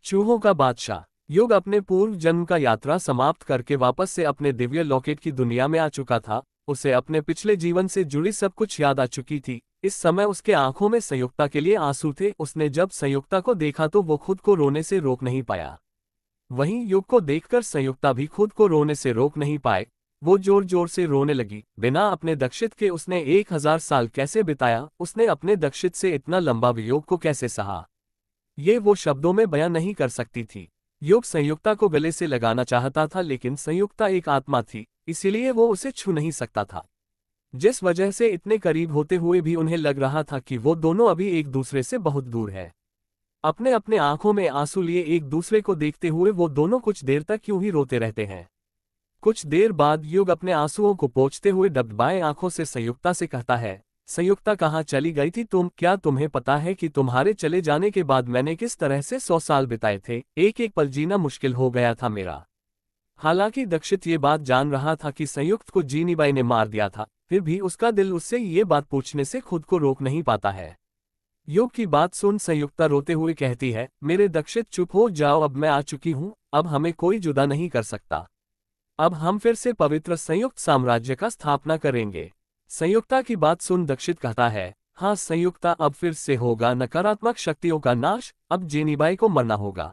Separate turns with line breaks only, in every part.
चूहों का बादशाह। युग अपने पूर्व जन्म का यात्रा समाप्त करके वापस से अपने दिव्य लॉकेट की दुनिया में आ चुका था। उसे अपने पिछले जीवन से जुड़ी सब कुछ याद आ चुकी थी। इस समय उसके आंखों में संयुक्ता के लिए आंसू थे। उसने जब संयुक्ता को देखा तो वो खुद को रोने से रोक नहीं पाया। वहीं युग को देखकर संयुक्ता भी खुद को रोने से रोक नहीं पाए। वो जोर जोर से रोने लगी। बिना अपने दक्षित के उसने 1000 साल कैसे बिताया, उसने अपने दक्षित से इतना लंबा वियोग को कैसे सहा, ये वो शब्दों में बयां नहीं कर सकती थी। युग संयुक्ता को गले से लगाना चाहता था, लेकिन संयुक्ता एक आत्मा थी, इसीलिए वो उसे छू नहीं सकता था। जिस वजह से इतने करीब होते हुए भी उन्हें लग रहा था कि वो दोनों अभी एक दूसरे से बहुत दूर है। अपने अपने आंखों में आंसू लिए एक दूसरे को देखते हुए वो दोनों कुछ देर तक यूं ही रोते रहते हैं। कुछ देर बाद युग अपने आंसुओं को पोंछते हुए डबडबाए आंखों से संयुक्ता से कहता है, संयुक्ता कहाँ चली गई थी तुम? क्या तुम्हें पता है कि तुम्हारे चले जाने के बाद मैंने किस तरह से 100 साल बिताए थे? एक एक पल जीना मुश्किल हो गया था मेरा। हालांकि दक्षित ये बात जान रहा था कि संयुक्त को जीनीबाई ने मार दिया था, फिर भी उसका दिल उससे ये बात पूछने से खुद को रोक नहीं पाता है। युग की बात सुन संयुक्ता रोते हुए कहती है, मेरे दक्षित चुप हो जाओ, अब मैं आ चुकी हूँ, अब हमें कोई जुदा नहीं कर सकता। अब हम फिर से पवित्र संयुक्त साम्राज्य का स्थापना करेंगे। संयुक्ता की बात सुन दक्षित कहता है, हाँ संयुक्ता, अब फिर से होगा नकारात्मक शक्तियों का नाश, अब जेनीबाई को मरना होगा।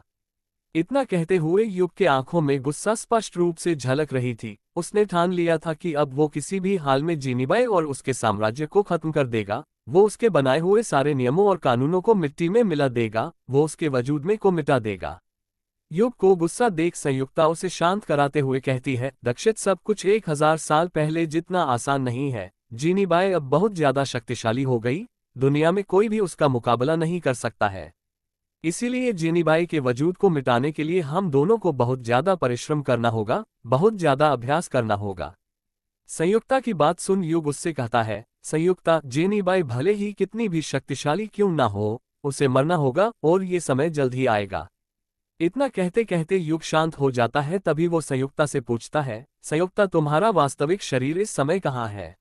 इतना कहते हुए युग के आंखों में गुस्सा स्पष्ट रूप से झलक रही थी। उसने ठान लिया था कि अब वो किसी भी हाल में जेनीबाई और उसके साम्राज्य को खत्म कर देगा। वो उसके बनाए हुए सारे नियमों और कानूनों को मिट्टी में मिला देगा, वो उसके वजूद में को मिटा देगा। युग को गुस्सा देख संयुक्ता उसे शांत कराते हुए कहती है, दक्षित, सब कुछ 1000 साल पहले जितना आसान नहीं है। जेनीबाई अब बहुत ज्यादा शक्तिशाली हो गई, दुनिया में कोई भी उसका मुकाबला नहीं कर सकता है। इसीलिए जेनीबाई के वजूद को मिटाने के लिए हम दोनों को बहुत ज्यादा परिश्रम करना होगा, बहुत ज्यादा अभ्यास करना होगा। संयुक्ता की बात सुन युग उससे कहता है, संयुक्ता, जेनीबाई भले ही कितनी भी शक्तिशाली क्यों ना हो, उसे मरना होगा और ये समय जल्द ही आएगा। इतना कहते कहते युग शांत हो जाता है। तभी वो संयुक्ता से पूछता है, संयुक्ता, तुम्हारा वास्तविक शरीर इस समय कहाँ है?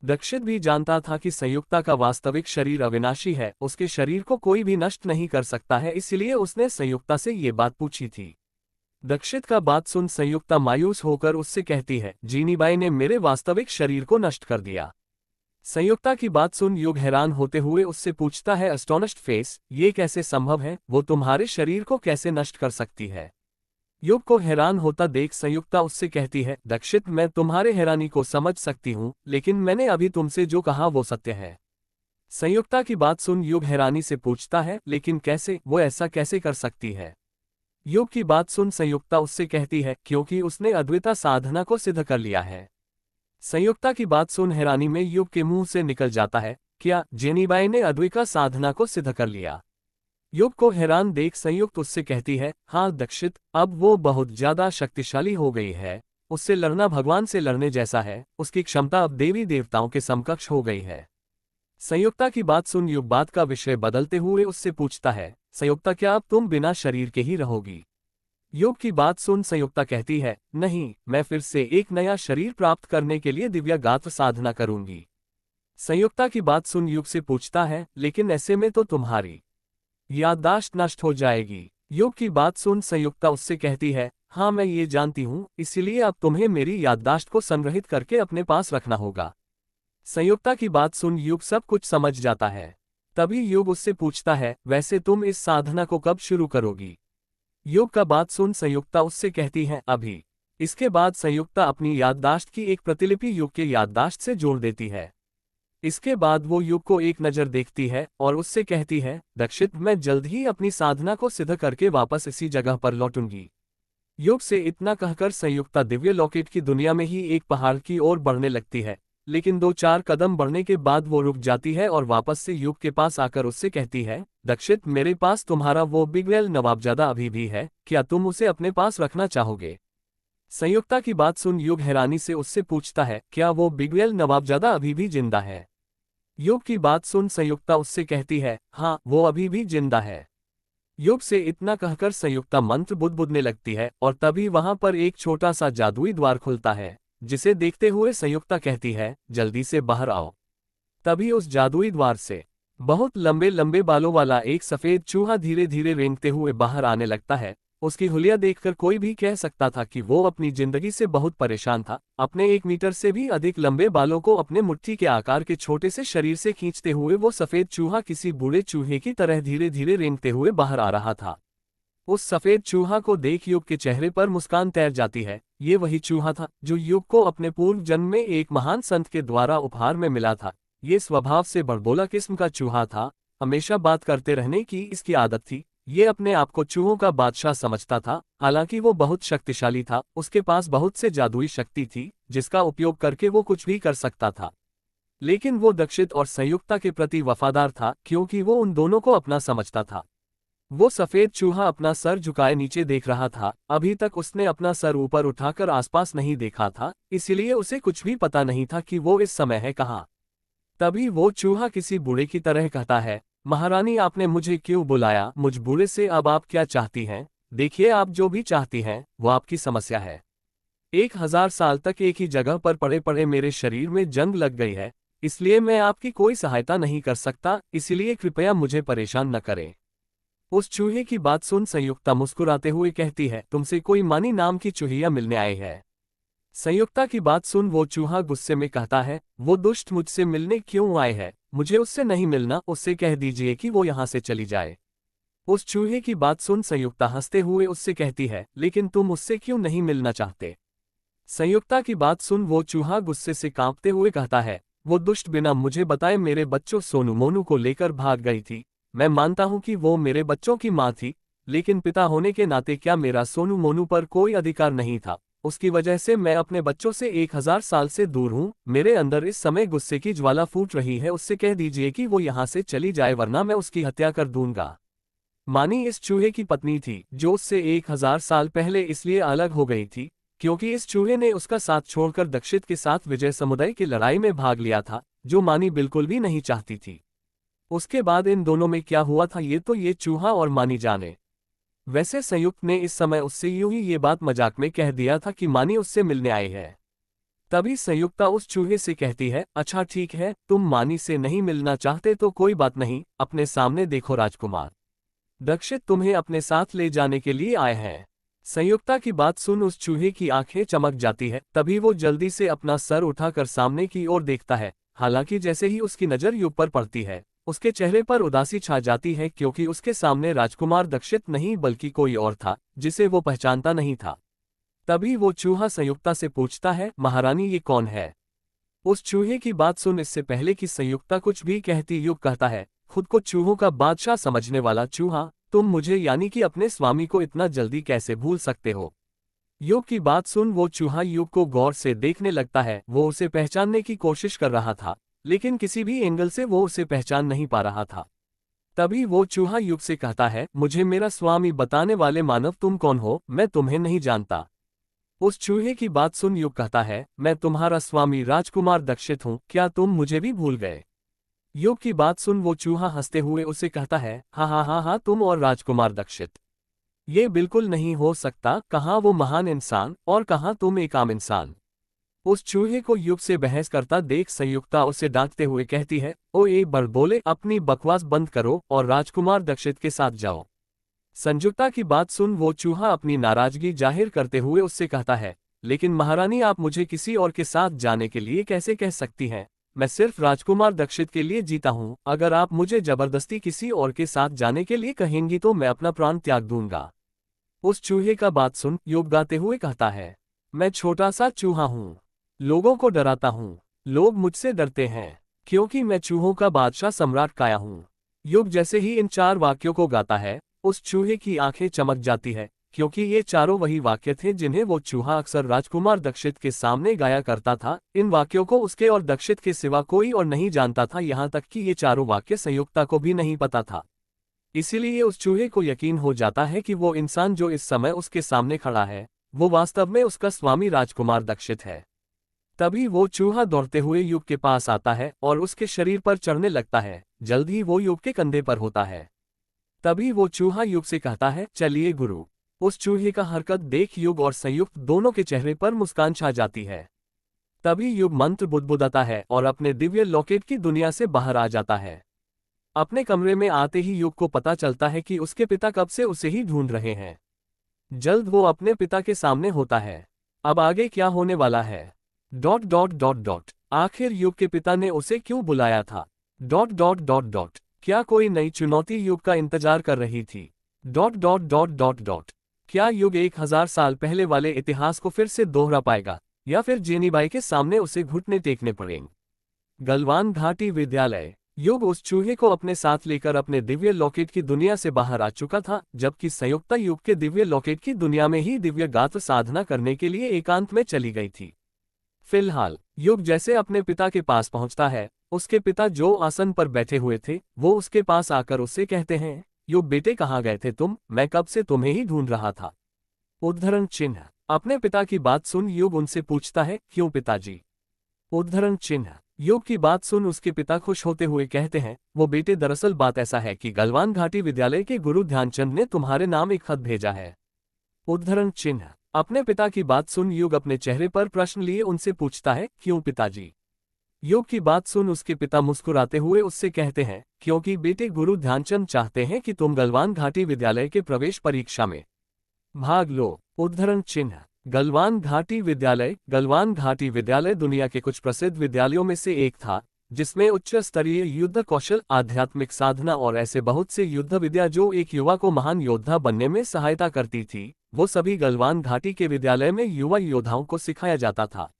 दक्षित भी जानता था कि संयुक्ता का वास्तविक शरीर अविनाशी है, उसके शरीर को कोई भी नष्ट नहीं कर सकता है, इसलिए उसने संयुक्ता से ये बात पूछी थी। दक्षित का बात सुन संयुक्ता मायूस होकर उससे कहती है, जेनीबाई ने मेरे वास्तविक शरीर को नष्ट कर दिया। संयुक्ता की बात सुन युग हैरान होते हुए उससे पूछता है, एस्टोनिश्ड फेस, ये कैसे संभव है? वो तुम्हारे शरीर को कैसे नष्ट कर सकती है? युग को हैरान होता देख संयुक्ता उससे कहती है, दक्षित, मैं तुम्हारे हैरानी को समझ सकती हूँ, लेकिन मैंने अभी तुमसे जो कहा वो सत्य है। संयुक्ता की बात सुन युग हैरानी से पूछता है, लेकिन कैसे? वो ऐसा कैसे कर सकती है? युग की बात सुन संयुक्ता उससे कहती है, क्योंकि उसने अद्विता साधना को सिद्ध कर लिया है। संयुक्ता की बात सुन हैरानी में युग के मुंह से निकल जाता है, क्या जेनीबाई ने अद्विता साधना को सिद्ध कर लिया? युग को हैरान देख संयुक्त उससे कहती है, हाँ दक्षित, अब वो बहुत ज्यादा शक्तिशाली हो गई है, उससे लड़ना भगवान से लड़ने जैसा है, उसकी क्षमता अब देवी देवताओं के समकक्ष हो गई है। संयुक्ता की बात सुन युग बात का विषय बदलते हुए उससे पूछता है, संयुक्ता, क्या अब तुम बिना शरीर के ही रहोगी? युग की बात सुन संयुक्ता कहती है, नहीं, मैं फिर से एक नया शरीर प्राप्त करने के लिए दिव्य गात्र साधना करूंगी। संयुक्ता की बात सुन युग से पूछता है, लेकिन ऐसे में तो तुम्हारी याददाश्त नष्ट हो जाएगी। युग की बात सुन संयुक्ता उससे कहती है, हाँ मैं ये जानती हूँ, इसीलिए अब तुम्हें मेरी याददाश्त को संग्रहित करके अपने पास रखना होगा। संयुक्ता की बात सुन युग सब कुछ समझ जाता है। तभी युग उससे पूछता है, वैसे तुम इस साधना को कब शुरू करोगी? युग का बात सुन संयुक्ता उससे कहती है, अभी। इसके बाद संयुक्ता अपनी याददाश्त की एक प्रतिलिपि युग के याददाश्त से जोड़ देती है। इसके बाद वो युग को एक नज़र देखती है और उससे कहती है, दक्षित, मैं जल्द ही अपनी साधना को सिद्ध करके वापस इसी जगह पर लौटूंगी। युग से इतना कहकर संयुक्ता दिव्य लॉकेट की दुनिया में ही एक पहाड़ की ओर बढ़ने लगती है, लेकिन 2-4 कदम बढ़ने के बाद वो रुक जाती है और वापस से युग के पास आकर उससे कहती है, दक्षित, मेरे पास तुम्हारा वो बिगवेल नवाबजादा अभी भी है, क्या तुम उसे अपने पास रखना चाहोगे? संयुक्ता की बात सुन युग हैरानी से उससे पूछता है, क्या वो बिगवेल नवाबजादा अभी भी जिंदा है? युग की बात सुन संयुक्ता उससे कहती है, हाँ, वो अभी भी जिंदा है। युग से इतना कहकर संयुक्ता मंत्र बुदबुदने लगती है और तभी वहां पर एक छोटा सा जादुई द्वार खुलता है, जिसे देखते हुए संयुक्ता कहती है, जल्दी से बाहर आओ। तभी उस जादुई द्वार से बहुत लंबे लंबे बालों वाला एक सफेद चूहा धीरे धीरे रेंगते हुए बाहर आने लगता है। उसकी हुलिया देखकर कोई भी कह सकता था कि वो अपनी जिंदगी से बहुत परेशान था। अपने 1 मीटर से भी अधिक लंबे बालों को अपने मुट्ठी के आकार के छोटे से शरीर से खींचते हुए वो सफेद चूहा किसी बूढ़े चूहे की तरह धीरे धीरे रेंगते हुए बाहर आ रहा था। उस सफेद चूहा को देख युग के चेहरे पर मुस्कान तैर जाती है। ये वही चूहा था जो युग को अपने पूर्व जन्म में एक महान संत के द्वारा उपहार में मिला था। ये स्वभाव से बड़बोला किस्म का चूहा था। हमेशा बात करते रहने की इसकी आदत थी। ये अपने आप को चूहों का बादशाह समझता था। हालांकि वो बहुत शक्तिशाली था, उसके पास बहुत से जादुई शक्ति थी जिसका उपयोग करके वो कुछ भी कर सकता था। लेकिन वो दक्षित और संयुक्ता के प्रति वफादार था क्योंकि वो उन दोनों को अपना समझता था। वो सफेद चूहा अपना सर झुकाए नीचे देख रहा था। अभी तक उसने अपना सर ऊपर उठाकर आसपास नहीं देखा था, इसलिए उसे कुछ भी पता नहीं था कि वो इस समय है कहाँ। तभी वो चूहा किसी बूढ़े की तरह कहता है, महारानी आपने मुझे क्यों बुलाया? मुझ बूढ़े से अब आप क्या चाहती हैं? देखिए, आप जो भी चाहती हैं वो आपकी समस्या है। 1000 साल तक एक ही जगह पर पड़े पड़े मेरे शरीर में जंग लग गई है, इसलिए मैं आपकी कोई सहायता नहीं कर सकता, इसलिए कृपया मुझे परेशान न करें। उस चूहे की बात सुन संयुक्ता मुस्कुराते हुए कहती है, तुमसे कोई मानी नाम की चूहिया मिलने आई है। संयुक्ता की बात सुन वो चूहा गुस्से में कहता है, वो दुष्ट मुझसे मिलने क्यों आए हैं? मुझे उससे नहीं मिलना, उससे कह दीजिए कि वो यहाँ से चली जाए। उस चूहे की बात सुन संयुक्ता हंसते हुए उससे कहती है, लेकिन तुम उससे क्यों नहीं मिलना चाहते? संयुक्ता की बात सुन वो चूहा गुस्से से कांपते हुए कहता है, वो दुष्ट बिना मुझे बताए मेरे बच्चों सोनू मोनू को लेकर भाग गई थी। मैं मानता हूं कि वो मेरे बच्चों की माँ थी, लेकिन पिता होने के नाते क्या मेरा सोनू मोनू पर कोई अधिकार नहीं था? उसकी वजह से मैं अपने बच्चों से 1000 साल से दूर हूँ। मेरे अंदर इस समय गुस्से की ज्वाला फूट रही है। उससे कह दीजिए कि वो यहाँ से चली जाए, वरना मैं उसकी हत्या कर दूंगा। मानी इस चूहे की पत्नी थी जो उससे 1000 साल पहले इसलिए अलग हो गई थी क्योंकि इस चूहे ने उसका साथ छोड़कर दक्षित के साथ विजय समुदाय की लड़ाई में भाग लिया था, जो मानी बिल्कुल भी नहीं चाहती थी। उसके बाद इन दोनों में क्या हुआ था ये तो ये चूहा और मानी जाने। वैसे संयुक्त ने इस समय उससे यूं ही ये बात मजाक में कह दिया था कि मानी उससे मिलने आई है। तभी संयुक्ता उस चूहे से कहती है, अच्छा ठीक है, तुम मानी से नहीं मिलना चाहते तो कोई बात नहीं, अपने सामने देखो राजकुमार, दक्षित तुम्हें अपने साथ ले जाने के लिए आए हैं। संयुक्ता की बात सुन उस चूहे की आंखें चमक जाती है। तभी वो जल्दी से अपना सर उठाकर सामने की ओर देखता है। हालांकि जैसे ही उसकी नजर युग पर पड़ती है, उसके चेहरे पर उदासी छा जाती है क्योंकि उसके सामने राजकुमार दक्षित नहीं बल्कि कोई और था जिसे वो पहचानता नहीं था। तभी वो चूहा संयुक्ता से पूछता है, महारानी ये कौन है? उस चूहे की बात सुन इससे पहले कि संयुक्ता कुछ भी कहती युग कहता है, खुद को चूहों का बादशाह समझने वाला चूहा, तुम मुझे यानी कि अपने स्वामी को इतना जल्दी कैसे भूल सकते हो? युग की बात सुन वो चूहा युग को गौर से देखने लगता है। वो उसे पहचानने की कोशिश कर रहा था, लेकिन किसी भी एंगल से वो उसे पहचान नहीं पा रहा था। तभी वो चूहा युग से कहता है, मुझे मेरा स्वामी बताने वाले मानव तुम कौन हो? मैं तुम्हें नहीं जानता। उस चूहे की बात सुन युग कहता है, मैं तुम्हारा स्वामी राजकुमार दक्षित हूँ, क्या तुम मुझे भी भूल गए? युग की बात सुन वो चूहा हंसते हुए उसे कहता है, हाँ हाँ हाँ हाँ, तुम और राजकुमार दक्षित, ये बिल्कुल नहीं हो सकता। कहाँ वो महान इंसान और कहाँ तुम एक आम इंसान। उस चूहे को युग से बहस करता देख संयुक्ता उसे डांटते हुए कहती है, ओ एक बड़बोले, अपनी बकवास बंद करो और राजकुमार दक्षित के साथ जाओ। संयुक्ता की बात सुन वो चूहा अपनी नाराजगी जाहिर करते हुए उससे कहता है, लेकिन महारानी आप मुझे किसी और के साथ जाने के लिए कैसे कह सकती हैं? मैं सिर्फ राजकुमार दक्षित के लिए जीता हूँ। अगर आप मुझे जबरदस्ती किसी और के साथ जाने के लिए कहेंगी तो मैं अपना प्राण त्याग दूंगा। उस चूहे का बात सुन युग गाते हुए कहता है, मैं छोटा सा चूहा हूँ, लोगों को डराता हूँ, लोग मुझसे डरते हैं क्योंकि मैं चूहों का बादशाह सम्राट काया हूँ। युग जैसे ही इन 4 वाक्यों को गाता है, उस चूहे की आंखें चमक जाती है क्योंकि ये चारों वही वाक्य थे जिन्हें वो चूहा अक्सर राजकुमार दक्षित के सामने गाया करता था। इन वाक्यों को उसके और दक्षित के सिवा कोई और नहीं जानता था, यहाँ तक कि ये चारों वाक्य संयुक्ता को भी नहीं पता था। इसीलिए उस चूहे को यकीन हो जाता है कि वो इंसान जो इस समय उसके सामने खड़ा है, वो वास्तव में उसका स्वामी राजकुमार दक्षित है। तभी वो चूहा दौड़ते हुए युग के पास आता है और उसके शरीर पर चढ़ने लगता है। जल्द ही वो युग के कंधे पर होता है। तभी वो चूहा युग से कहता है, चलिए गुरु। उस चूहे का हरकत देख युग और संयुक्त दोनों के चेहरे पर मुस्कान छा जाती है। तभी युग मंत्र बुदबुदाता है और अपने दिव्य लॉकेट की दुनिया से बाहर आ जाता है। अपने कमरे में आते ही युग को पता चलता है कि उसके पिता कब से उसे ही ढूंढ रहे हैं। जल्द वो अपने पिता के सामने होता है। अब आगे क्या होने वाला है? डॉट डॉट डॉट डॉट आखिर युग के पिता ने उसे क्यों बुलाया था? डॉट डॉट डॉट डॉट क्या कोई नई चुनौती युग का इंतजार कर रही थी? Dot dot dot dot dot क्या युग 1000 साल पहले वाले इतिहास को फिर से दोहरा पाएगा, या फिर जेनीबाई के सामने उसे घुटने टेकने पड़ेंगे? गलवान घाटी विद्यालय। युग उस चूहे को अपने साथ लेकर अपने दिव्य लॉकेट की दुनिया से बाहर आ चुका था, जबकि संयुक्ता युग के दिव्य लॉकेट की दुनिया में ही दिव्य गात्र साधना करने के लिए एकांत में चली गई थी। फिलहाल युग जैसे अपने पिता के पास पहुंचता है, उसके पिता जो आसन पर बैठे हुए थे वो उसके पास आकर उससे कहते हैं, युग बेटे कहाँ गए थे तुम? मैं कब से तुम्हें ही ढूंढ रहा था। उद्धरण चिन्ह। अपने पिता की बात सुन युग उनसे पूछता है, क्यों पिताजी? उद्धरण चिन्ह। युग की बात सुन उसके पिता खुश होते हुए कहते हैं, वो बेटे दरअसल बात ऐसा है कि गलवान घाटी विद्यालय के गुरु ध्यानचंद ने तुम्हारे नाम एक खत भेजा है। उद्धरण चिन्ह। अपने पिता की बात सुन युग अपने चेहरे पर प्रश्न लिए उनसे पूछता है, क्यों पिताजी? युग की बात सुन उसके पिता मुस्कुराते हुए उससे कहते हैं, क्योंकि बेटे गुरु ध्यानचंद चाहते हैं कि तुम गलवान घाटी विद्यालय के प्रवेश परीक्षा में भाग लो। उद्धरण चिन्ह। गलवान घाटी विद्यालय। गलवान घाटी विद्यालय दुनिया के कुछ प्रसिद्ध विद्यालयों में से एक था, जिसमें उच्च स्तरीय युद्ध कौशल, आध्यात्मिक साधना और ऐसे बहुत से युद्ध विद्या जो एक युवा को महान योद्धा बनने में सहायता करती थी, वो सभी गलवान घाटी के विद्यालय में युवा योद्धाओं को सिखाया जाता था।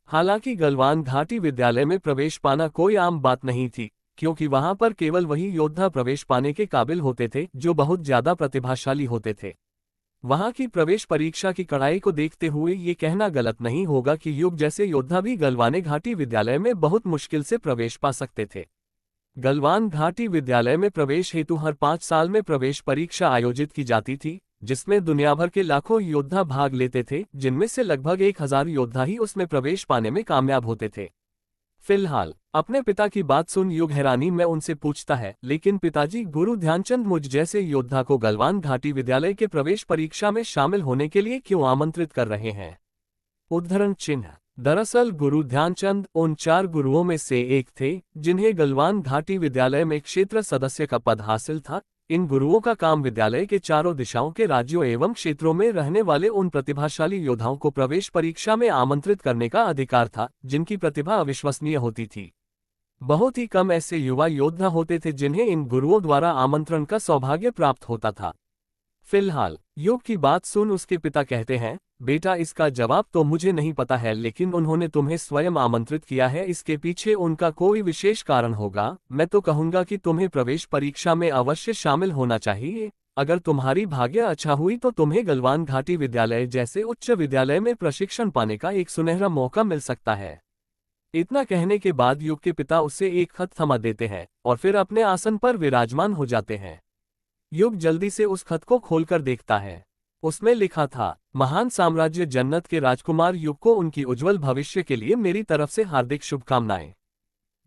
हालांकि गलवान घाटी विद्यालय में प्रवेश पाना कोई आम बात नहीं थी, क्योंकि वहां पर केवल वही योद्धा प्रवेश पाने के काबिल होते थे जो बहुत ज्यादा प्रतिभाशाली होते थे। वहां की प्रवेश परीक्षा की कड़ाई को देखते हुए ये कहना गलत नहीं होगा कि युग जैसे योद्धा भी गलवाने घाटी विद्यालय में बहुत मुश्किल से प्रवेश पा सकते थे। गलवान घाटी विद्यालय में प्रवेश हेतु हर 5 साल में प्रवेश परीक्षा आयोजित की जाती थी, जिसमें दुनिया भर के लाखों योद्धा भाग लेते थे, जिनमें से लगभग 1000 योद्धा ही उसमें प्रवेश पाने में कामयाब होते थे। फिलहाल अपने पिता की बात सुन युग हैरानी में उनसे पूछता है, लेकिन पिताजी, गुरु ध्यानचंद मुझ जैसे योद्धा को गलवान घाटी विद्यालय के प्रवेश परीक्षा में शामिल होने के लिए क्यों आमंत्रित कर रहे हैं? उद्धरण चिन्ह। दरअसल गुरु ध्यानचंद उन 4 गुरुओं में से एक थे जिन्हें गलवान घाटी विद्यालय में क्षेत्र सदस्य का पद हासिल था। इन गुरुओं का काम विद्यालय के चारों दिशाओं के राज्यों एवं क्षेत्रों में रहने वाले उन प्रतिभाशाली योद्धाओं को प्रवेश परीक्षा में आमंत्रित करने का अधिकार था, जिनकी प्रतिभा अविश्वसनीय होती थी। बहुत ही कम ऐसे युवा योद्धा होते थे जिन्हें इन गुरुओं द्वारा आमंत्रण का सौभाग्य प्राप्त होता था। फिलहाल युग की बात सुन उसके पिता कहते हैं, बेटा इसका जवाब तो मुझे नहीं पता है, लेकिन उन्होंने तुम्हें स्वयं आमंत्रित किया है, इसके पीछे उनका कोई विशेष कारण होगा। मैं तो कहूंगा कि तुम्हें प्रवेश परीक्षा में अवश्य शामिल होना चाहिए। अगर तुम्हारी भाग्य अच्छा हुई तो तुम्हें गलवान घाटी विद्यालय जैसे उच्च विद्यालय में प्रशिक्षण पाने का एक सुनहरा मौका मिल सकता है। इतना कहने के बाद युग के पिता उसे एक खत थमा देते हैं और फिर अपने आसन पर विराजमान हो जाते हैं। युग जल्दी से उस खत को खोलकर देखता है। उसमें लिखा था, महान साम्राज्य जन्नत के राजकुमार युग को उनकी उज्जवल भविष्य के लिए मेरी तरफ से हार्दिक शुभकामनाएं।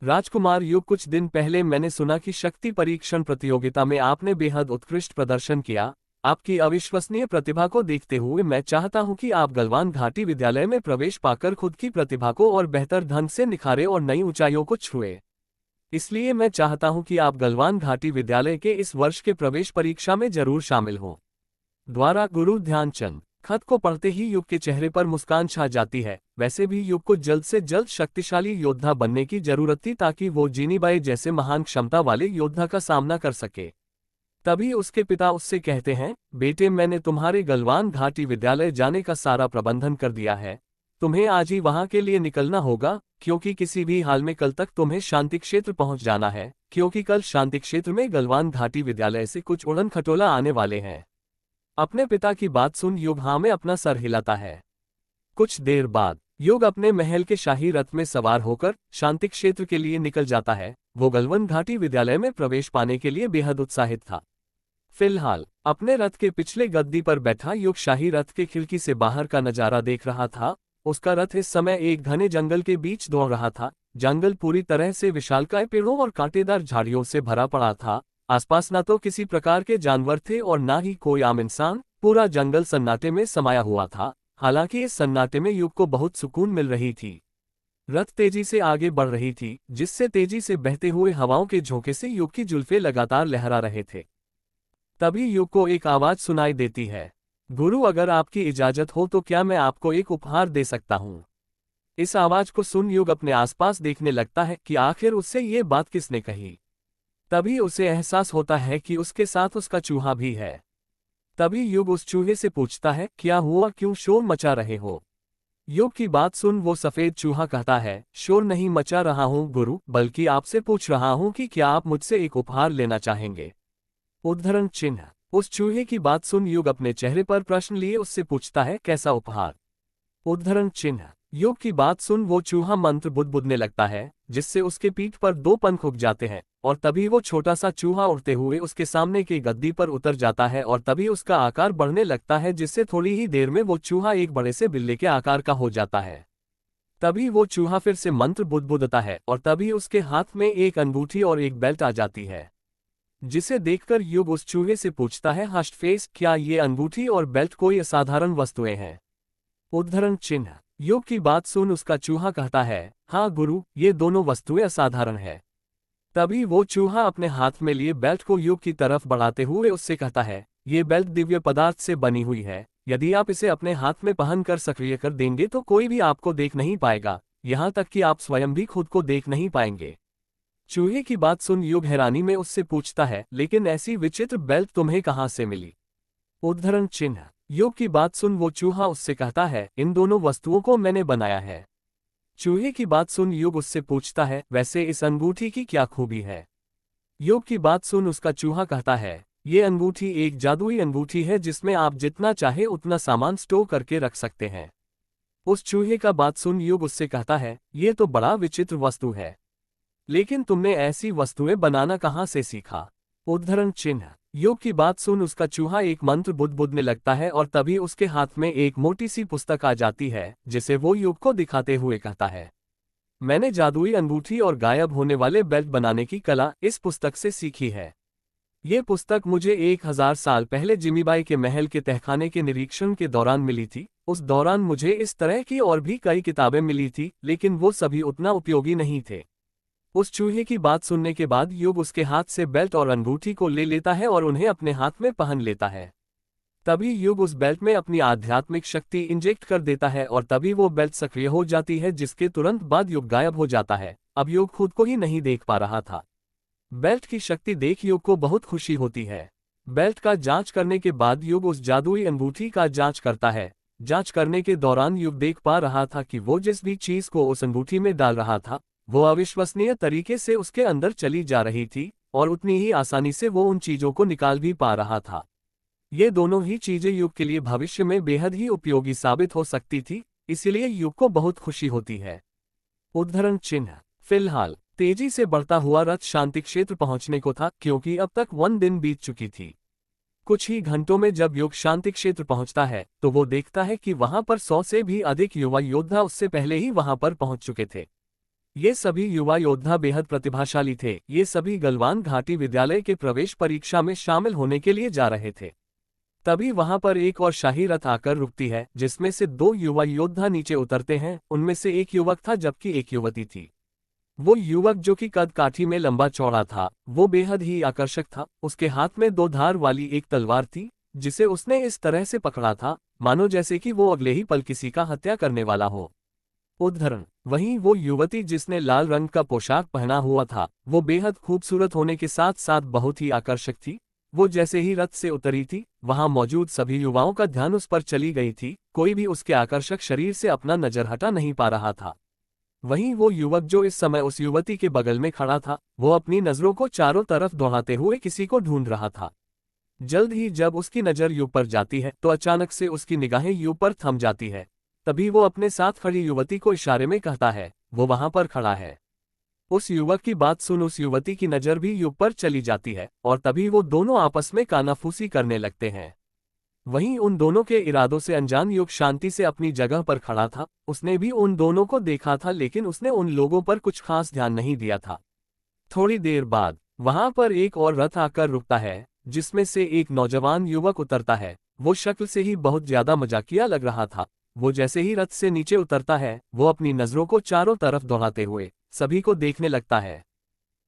राजकुमार युग, कुछ दिन पहले मैंने सुना कि शक्ति परीक्षण प्रतियोगिता में आपने बेहद उत्कृष्ट प्रदर्शन किया। आपकी अविश्वसनीय प्रतिभा को देखते हुए मैं चाहता हूं कि आप गलवान घाटी विद्यालय में प्रवेश पाकर खुद की प्रतिभा को और बेहतर ढंग से निखारें और नई ऊंचाइयों को छुएं। इसलिए मैं चाहता हूं कि आप गलवान घाटी विद्यालय के इस वर्ष के प्रवेश परीक्षा में जरूर शामिल हों। द्वारा गुरु ध्यानचंद। खत को पढ़ते ही युग के चेहरे पर मुस्कान छा जाती है। वैसे भी युग को जल्द से जल्द शक्तिशाली योद्धा बनने की जरूरत थी, ताकि वो जेनीबाई जैसे महान क्षमता वाले योद्धा का सामना कर सके। तभी उसके पिता उससे कहते हैं, बेटे मैंने तुम्हारे गलवान घाटी विद्यालय जाने का सारा प्रबंधन कर दिया है। तुम्हें आज ही वहां के लिए निकलना होगा, क्योंकि किसी भी हाल में कल तक तुम्हें शांति क्षेत्र पहुंच जाना है, क्योंकि कल शांति क्षेत्र में गलवान घाटी विद्यालय से कुछ उड़न खटोला आने वाले हैं। अपने पिता की बात सुन युग हाँ में अपना सर हिलाता है। कुछ देर बाद युग अपने महल के शाही रथ में सवार होकर शांति क्षेत्र के लिए निकल जाता है। वो गलवान घाटी विद्यालय में प्रवेश पाने के लिए बेहद उत्साहित था। फिलहाल अपने रथ के पिछले गद्दी पर बैठा युग शाही रथ के खिड़की से बाहर का नजारा देख रहा था। उसका रथ इस समय एक घने जंगल के बीच दौड़ रहा था। जंगल पूरी तरह से विशालकाय पेड़ों और कांटेदार झाड़ियों से भरा पड़ा था। आसपास न तो किसी प्रकार के जानवर थे और न ही कोई आम इंसान। पूरा जंगल सन्नाटे में समाया हुआ था। हालांकि इस सन्नाटे में युग को बहुत सुकून मिल रही थी। रथ तेजी से आगे बढ़ रही थी, जिससे तेजी से बहते हुए हवाओं के झोंके से युग की जुल्फे लगातार लहरा रहे थे। तभी युग को एक आवाज सुनाई देती है, गुरु अगर आपकी इजाजत हो तो क्या मैं आपको एक उपहार दे सकता हूँ। इस आवाज को सुन युग अपने आसपास देखने लगता है कि आखिर उससे ये बात किसने कही। तभी उसे एहसास होता है कि उसके साथ उसका चूहा भी है। तभी युग उस चूहे से पूछता है, क्या हुआ, क्यों शोर मचा रहे हो। युग की बात सुन वो सफेद चूहा कहता है, शोर नहीं मचा रहा हूँ गुरु, बल्कि आपसे पूछ रहा हूँ कि क्या आप मुझसे एक उपहार लेना चाहेंगे। उद्धरण चिन्ह। उस चूहे की बात सुन युग अपने चेहरे पर प्रश्न लिए उससे पूछता है, कैसा उपहार। उद्धरण चिन्ह। युग की बात सुन वो चूहा मंत्र बुदबुदने लगता है, जिससे उसके पीठ पर दो पंख उग जाते हैं, और तभी वो छोटा सा चूहा उड़ते हुए उसके सामने की गद्दी पर उतर जाता है और तभी उसका आकार बढ़ने लगता है, जिससे थोड़ी ही देर में वो चूहा एक बड़े से बिल्ली के आकार का हो जाता है। तभी वो चूहा फिर से मंत्र बुदबुदता है और तभी उसके हाथ में एक अंगूठी और एक बेल्ट आ जाती है, जिसे देखकर युग उस चूहे से पूछता है, हष्टफेस, क्या ये अंगूठी और बेल्ट कोई असाधारण वस्तुएं हैं। उद्धरण चिन्ह। युग की बात सुन उसका चूहा कहता है, हाँ गुरु, ये दोनों वस्तुएं असाधारण है। तभी वो चूहा अपने हाथ में लिए बेल्ट को युग की तरफ बढ़ाते हुए उससे कहता है, ये बेल्ट दिव्य पदार्थ से बनी हुई है, यदि आप इसे अपने हाथ में पहनकर सक्रिय कर देंगे तो कोई भी आपको देख नहीं पाएगा, यहाँ तक कि आप स्वयं भी खुद को देख नहीं पाएंगे। चूहे की बात सुन युग हैरानी में उससे पूछता है, लेकिन ऐसी विचित्र बेल्ट तुम्हें कहाँ से मिली। उद्धरण चिन्ह। युग की बात सुन वो चूहा उससे कहता है, इन दोनों वस्तुओं को मैंने बनाया है। चूहे की बात सुन युग उससे पूछता है, वैसे इस अंगूठी की क्या खूबी है। युग की बात सुन उसका चूहा कहता है, ये अंगूठी एक जादुई अंगूठी है जिसमें आप जितना चाहे उतना सामान स्टोर करके रख सकते हैं। उस चूहे का बात सुन युग उससे कहता है, ये तो बड़ा विचित्र वस्तु है, लेकिन तुमने ऐसी वस्तुएं बनाना कहाँ से सीखा। उद्धरण चिन्ह। युग की बात सुन उसका चूहा एक मंत्र बुदबुदने लगता है और तभी उसके हाथ में एक मोटी सी पुस्तक आ जाती है, जिसे वो युग को दिखाते हुए कहता है, मैंने जादुई अंगूठी और गायब होने वाले बेल्ट बनाने की कला इस पुस्तक से सीखी है। ये पुस्तक मुझे 1000 साल पहले जिमीबाई के महल के तहखाने के निरीक्षण के दौरान मिली थी। उस दौरान मुझे इस तरह की और भी कई किताबें मिली थी, लेकिन वो सभी उतना उपयोगी नहीं थे। उस चूहे की बात सुनने के बाद युग उसके हाथ से बेल्ट और अंगूठी को ले लेता है और उन्हें अपने हाथ में पहन लेता है। तभी युग उस बेल्ट में अपनी आध्यात्मिक शक्ति इंजेक्ट कर देता है और तभी वो बेल्ट सक्रिय हो जाती है, जिसके तुरंत बाद युग गायब हो जाता है। अब युग खुद को ही नहीं देख पा रहा था। बेल्ट की शक्ति देख युग को बहुत खुशी होती है। बेल्ट का जांच करने के बाद युग उस जादुई अंगूठी का जांच करता है। जांच करने के दौरान युग देख पा रहा था कि वो जिस भी चीज को उस अंगूठी में डाल रहा था, वो अविश्वसनीय तरीके से उसके अंदर चली जा रही थी और उतनी ही आसानी से वो उन चीजों को निकाल भी पा रहा था। ये दोनों ही चीजें युग के लिए भविष्य में बेहद ही उपयोगी साबित हो सकती थी, इसलिए युग को बहुत खुशी होती है। उद्धरण चिन्ह। फिलहाल तेजी से बढ़ता हुआ रथ शांति क्षेत्र पहुंचने को था, क्योंकि अब तक 1 दिन बीत चुकी थी। कुछ ही घंटों में जब युग शांति क्षेत्र पहुंचता है तो वो देखता है कि वहां पर 100 से भी अधिक युवा योद्धा उससे पहले ही वहां पर पहुंच चुके थे। ये सभी युवा योद्धा बेहद प्रतिभाशाली थे। ये सभी गलवान घाटी विद्यालय के प्रवेश परीक्षा में शामिल होने के लिए जा रहे थे। तभी वहां पर एक और शाही रथ आकर रुकती है, जिसमें से 2 युवा योद्धा नीचे उतरते हैं। उनमें से एक युवक था जबकि एक युवती थी। वो युवक जो कि कद काठी में लंबा चौड़ा था, वो बेहद ही आकर्षक था। उसके हाथ में 2 धार वाली एक तलवार थी, जिसे उसने इस तरह से पकड़ा था मानो जैसे कि वो अगले ही पल किसी का हत्या करने वाला हो। उद्धरण। वहीं वो युवती जिसने लाल रंग का पोशाक पहना हुआ था, वो बेहद खूबसूरत होने के साथ साथ बहुत ही आकर्षक थी। वो जैसे ही रथ से उतरी थी, वहां मौजूद सभी युवाओं का ध्यान उस पर चली गई थी। कोई भी उसके आकर्षक शरीर से अपना नजर हटा नहीं पा रहा था। वहीं वो युवक जो इस समय उस युवती के बगल में खड़ा था, वो अपनी नजरों को चारों तरफ दौड़ाते हुए किसी को ढूंढ रहा था। जल्द ही जब उसकी नजर युग पर जाती है तो अचानक से उसकी निगाहें युग पर थम जाती है। तभी वो अपने साथ खड़ी युवती को इशारे में कहता है, वो वहां पर खड़ा है। उस युवक की बात सुन उस युवती की नजर भी युग पर चली जाती है और तभी वो दोनों आपस में कानाफूसी करने लगते हैं। वहीं उन दोनों के इरादों से अनजान युग शांति से अपनी जगह पर खड़ा था। उसने भी उन दोनों को देखा था, लेकिन उसने उन लोगों पर कुछ खास ध्यान नहीं दिया था। थोड़ी देर बाद वहां पर एक और रथ आकर रुकता है, जिसमें से एक नौजवान युवक उतरता है। वो शक्ल से ही बहुत ज्यादा मजाकिया लग रहा था। वो जैसे ही रथ से नीचे उतरता है, वो अपनी नजरों को चारों तरफ दौड़ाते हुए सभी को देखने लगता है।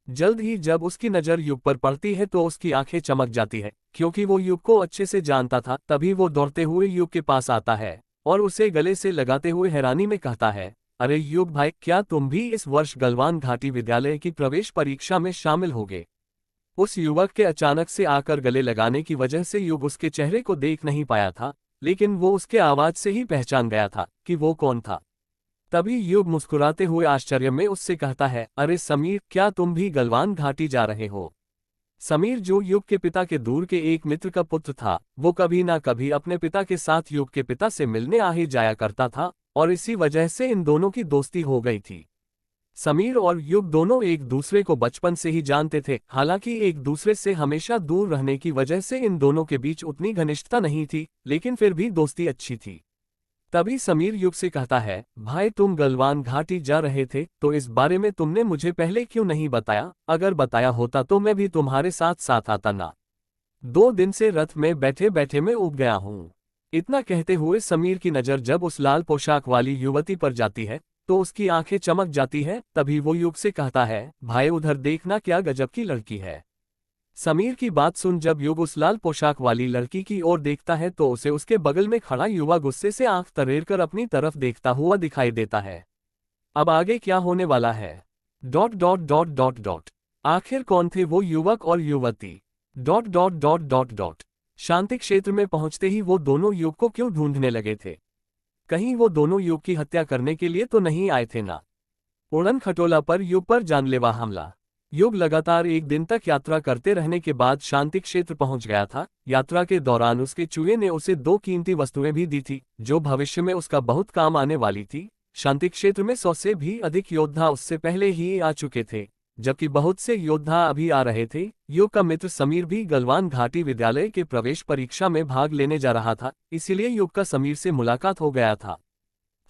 जल्द ही जब उसकी नजर युग पर पड़ती है तो उसकी आंखें चमक जाती है, क्योंकि वो युग को अच्छे से जानता था। तभी वो दौड़ते हुए युग के पास आता है और उसे गले से लगाते हुए हैरानी में कहता है, अरे युग भाई, क्या तुम भी इस वर्ष गलवान घाटी विद्यालय की प्रवेश परीक्षा में शामिल होगे? उस युवक के अचानक से आकर गले लगाने की वजह से युग उसके चेहरे को देख नहीं पाया था, लेकिन वो उसके आवाज से ही पहचान गया था कि वो कौन था। तभी युग मुस्कुराते हुए आश्चर्य में उससे कहता है, अरे समीर, क्या तुम भी गलवान घाटी जा रहे हो? समीर, जो युग के पिता के दूर के एक मित्र का पुत्र था, वो कभी ना कभी अपने पिता के साथ युग के पिता से मिलने आ ही जाया करता था और इसी वजह से इन दोनों की दोस्ती हो गई थी। समीर और युग दोनों एक दूसरे को बचपन से ही जानते थे। हालांकि एक दूसरे से हमेशा दूर रहने की वजह से इन दोनों के बीच उतनी घनिष्ठता नहीं थी, लेकिन फिर भी दोस्ती अच्छी थी। तभी समीर युग से कहता है, भाई तुम गलवान घाटी जा रहे थे, तो इस बारे में तुमने मुझे पहले क्यों नहीं बताया? अगर बताया होता तो मैं भी तुम्हारे साथ साथ आता ना। 2 दिन से रथ में बैठे बैठे मैं ऊब गया हूँ। इतना कहते हुए समीर की नज़र जब उस लाल पोशाक वाली युवती पर जाती है तो उसकी आंखें चमक जाती है। तभी वो युग से कहता है, भाई उधर देखना, क्या गजब की लड़की है। समीर की बात सुन जब युग उस लाल पोशाक वाली लड़की की ओर देखता है तो उसे उसके बगल में खड़ा युवा गुस्से से आंख तरेर कर अपनी तरफ देखता हुआ दिखाई देता है। अब आगे क्या होने वाला है? Dot dot dot dot dot. आखिर कौन थे वो युवक और युवती? Dot dot dot dot dot. शांति क्षेत्र में पहुंचते ही वो दोनों युग को क्यों ढूंढने लगे थे? कहीं वो दोनों युग की हत्या करने के लिए तो नहीं आए थे ना? उड़न खटोला पर युग पर जानलेवा हमला। युग लगातार 1 दिन तक यात्रा करते रहने के बाद शांति क्षेत्र पहुंच गया था। यात्रा के दौरान उसके चूहे ने उसे 2 कीमती वस्तुएं भी दी थी, जो भविष्य में उसका बहुत काम आने वाली थी। शांति क्षेत्र में 100 से भी अधिक योद्धा उससे पहले ही आ चुके थे, जबकि बहुत से योद्धा अभी आ रहे थे। युग का मित्र समीर भी गलवान घाटी विद्यालय के प्रवेश परीक्षा में भाग लेने जा रहा था, इसीलिए युग का समीर से मुलाकात हो गया था।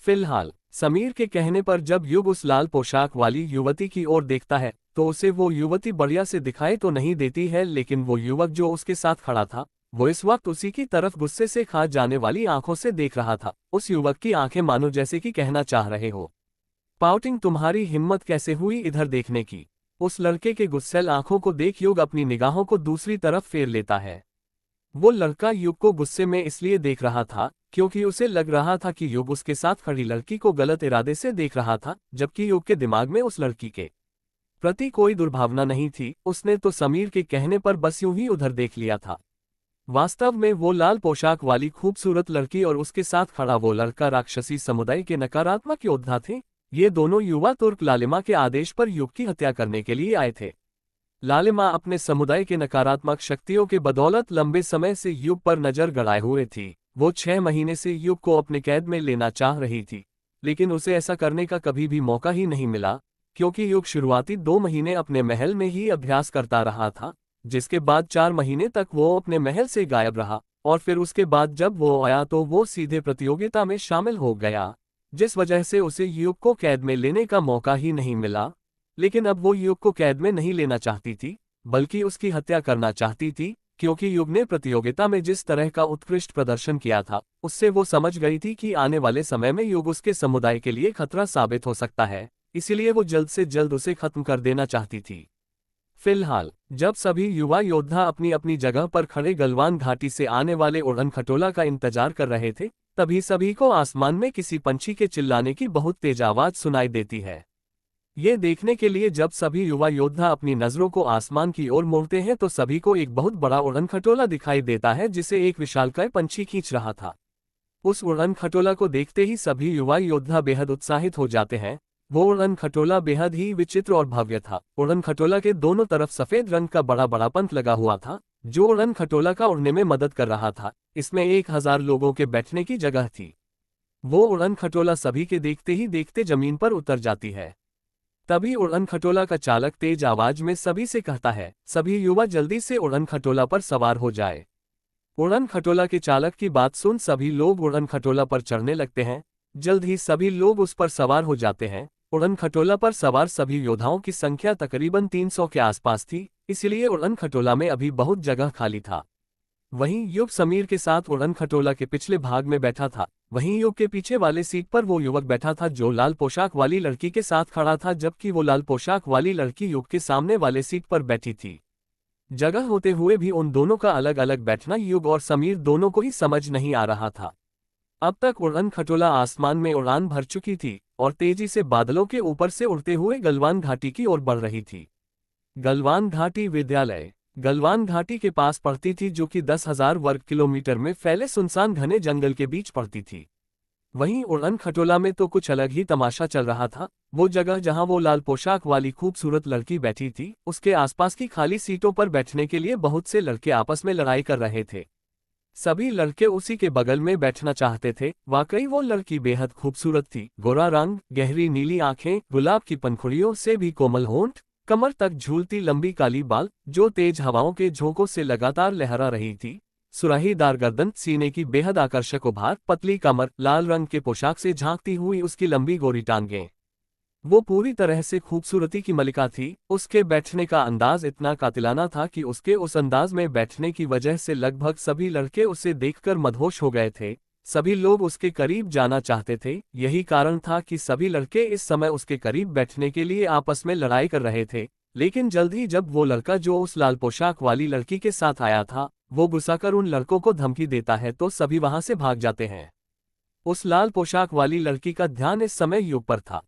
फिलहाल समीर के कहने पर जब युग उस लाल पोशाक वाली युवती की ओर देखता है तो उसे वो युवती बढ़िया से दिखाई तो नहीं देती है, लेकिन वो युवक जो उसके साथ खड़ा था वो इस वक्त उसी की तरफ गुस्से से खा जाने वाली आंखों से देख रहा था। उस युवक की आंखें मानो जैसे कि कहना चाह रहे हो, पाउटिंग, तुम्हारी हिम्मत कैसे हुई इधर देखने की? उस लड़के के गुस्सैल आंखों को देख युग अपनी निगाहों को दूसरी तरफ फेर लेता है। वो लड़का युग को गुस्से में इसलिए देख रहा था क्योंकि उसे लग रहा था कि युग उसके साथ खड़ी लड़की को गलत इरादे से देख रहा था, जबकि युग के दिमाग में उस लड़की के प्रति कोई दुर्भावना नहीं थी। उसने तो समीर के कहने पर बस यूं ही उधर देख लिया था। वास्तव में वो लाल पोशाक वाली खूबसूरत लड़की और उसके साथ खड़ा वो लड़का राक्षसी समुदाय के नकारात्मक योद्धा थे। ये दोनों युवा तुर्क लालिमा के आदेश पर युग की हत्या करने के लिए आए थे। लालिमा अपने समुदाय के नकारात्मक शक्तियों के बदौलत लंबे समय से युग पर नजर गड़ाए हुए थी। वो 6 महीने से युग को अपने कैद में लेना चाह रही थी, लेकिन उसे ऐसा करने का कभी भी मौका ही नहीं मिला, क्योंकि युग शुरुआती 2 महीने अपने महल में ही अभ्यास करता रहा था, जिसके बाद 4 महीने तक वो अपने महल से गायब रहा और फिर उसके बाद जब वो आया तो वो सीधे प्रतियोगिता में शामिल हो गया, जिस वजह से उसे युग को कैद में लेने का मौका ही नहीं मिला। लेकिन अब वो युग को कैद में नहीं लेना चाहती थी, बल्कि उसकी हत्या करना चाहती थी, क्योंकि युग ने प्रतियोगिता में जिस तरह का उत्कृष्ट प्रदर्शन किया था उससे वो समझ गई थी कि आने वाले समय में युग उसके समुदाय के लिए खतरा साबित हो सकता है, इसीलिए वो जल्द से जल्द उसे खत्म कर देना चाहती थी। फिलहाल जब सभी युवा योद्धा अपनी अपनी जगह पर खड़े गलवान घाटी से आने वाले उड़न खटोला का इंतजार कर रहे थे, तभी सभी को आसमान में किसी पंछी के चिल्लाने की बहुत तेज आवाज सुनाई देती है। ये देखने के लिए जब सभी युवा योद्धा अपनी नजरों को आसमान की ओर मोड़ते हैं तो सभी को एक बहुत बड़ा उड़न खटोला दिखाई देता है, जिसे एक विशालकाय पंछी खींच रहा था। उस उड़न खटोला को देखते ही सभी युवा योद्धा बेहद उत्साहित हो जाते हैं। वो उड़न खटोला बेहद ही विचित्र और भव्य था। उड़न खटोला के दोनों तरफ सफेद रंग का बड़ा बड़ा पंख लगा हुआ था, जो उड़न खटोला का उड़ने में मदद कर रहा था। इसमें 1000 लोगों के बैठने की जगह थी। वो उड़न खटोला सभी के देखते ही देखते जमीन पर उतर जाती है। तभी उड़न खटोला का चालक तेज आवाज में सभी से कहता है, सभी युवा जल्दी से उड़न खटोला पर सवार हो जाए। उड़न खटोला के चालक की बात सुन सभी लोग उड़न खटोला पर चढ़ने लगते हैं। जल्द ही सभी लोग उस पर सवार हो जाते हैं। उड़न खटोला पर सवार सभी योद्धाओं की संख्या तकरीबन 300 के आसपास थी, इसलिए उड़न खटोला में अभी बहुत जगह खाली था। वहीं युग समीर के साथ उड़न खटोला के पिछले भाग में बैठा था। वहीं युग के पीछे वाले सीट पर वो युवक बैठा था जो लाल पोशाक वाली लड़की के साथ खड़ा था, जबकि वो लाल पोशाक वाली लड़की युग के सामने वाले सीट पर बैठी थी। जगह होते हुए भी उन दोनों का अलग अलग बैठना युग और समीर दोनों को ही समझ नहीं आ रहा था। अब तक उड़न खटोला आसमान में उड़ान भर चुकी थी और तेजी से बादलों के ऊपर से उड़ते हुए गलवान घाटी की ओर बढ़ रही थी। गलवान घाटी विद्यालय गलवान घाटी के पास पड़ती थी, जो कि 10,000 वर्ग किलोमीटर में फैले सुनसान घने जंगल के बीच पड़ती थी। वहीं उड़न खटोला में तो कुछ अलग ही तमाशा चल रहा था। वो जगह जहां वो लाल पोशाक वाली खूबसूरत लड़की बैठी थी, उसके आसपास की खाली सीटों पर बैठने के लिए बहुत से लड़के आपस में लड़ाई कर रहे थे। सभी लड़के उसी के बगल में बैठना चाहते थे। वाकई वो लड़की बेहद खूबसूरत थी। गोरा रंग, गहरी नीली आंखें, गुलाब की पंखुड़ियों से भी कोमल होंठ, कमर तक झूलती लंबी काली बाल जो तेज हवाओं के झोंकों से लगातार लहरा रही थी, सुराहीदार गर्दन, सीने की बेहद आकर्षक उभार, पतली कमर, लाल रंग के पोशाक से झांकती हुई उसकी लंबी गोरी टांगें। वो पूरी तरह से खूबसूरती की मलिका थी। उसके बैठने का अंदाज इतना कातिलाना था कि उसके उस अंदाज में बैठने की वजह से लगभग सभी लड़के उसे देखकर मदहोश हो गए थे। सभी लोग उसके करीब जाना चाहते थे। यही कारण था कि सभी लड़के इस समय उसके करीब बैठने के लिए आपस में लड़ाई कर रहे थे। लेकिन जल्द ही जब वो लड़का जो उस लाल पोशाक वाली लड़की के साथ आया था, वो गुस्सा कर उन लड़कों को धमकी देता है तो सभी वहां से भाग जाते हैं। उस लाल पोशाक वाली लड़की का ध्यान इस समय युग पर था,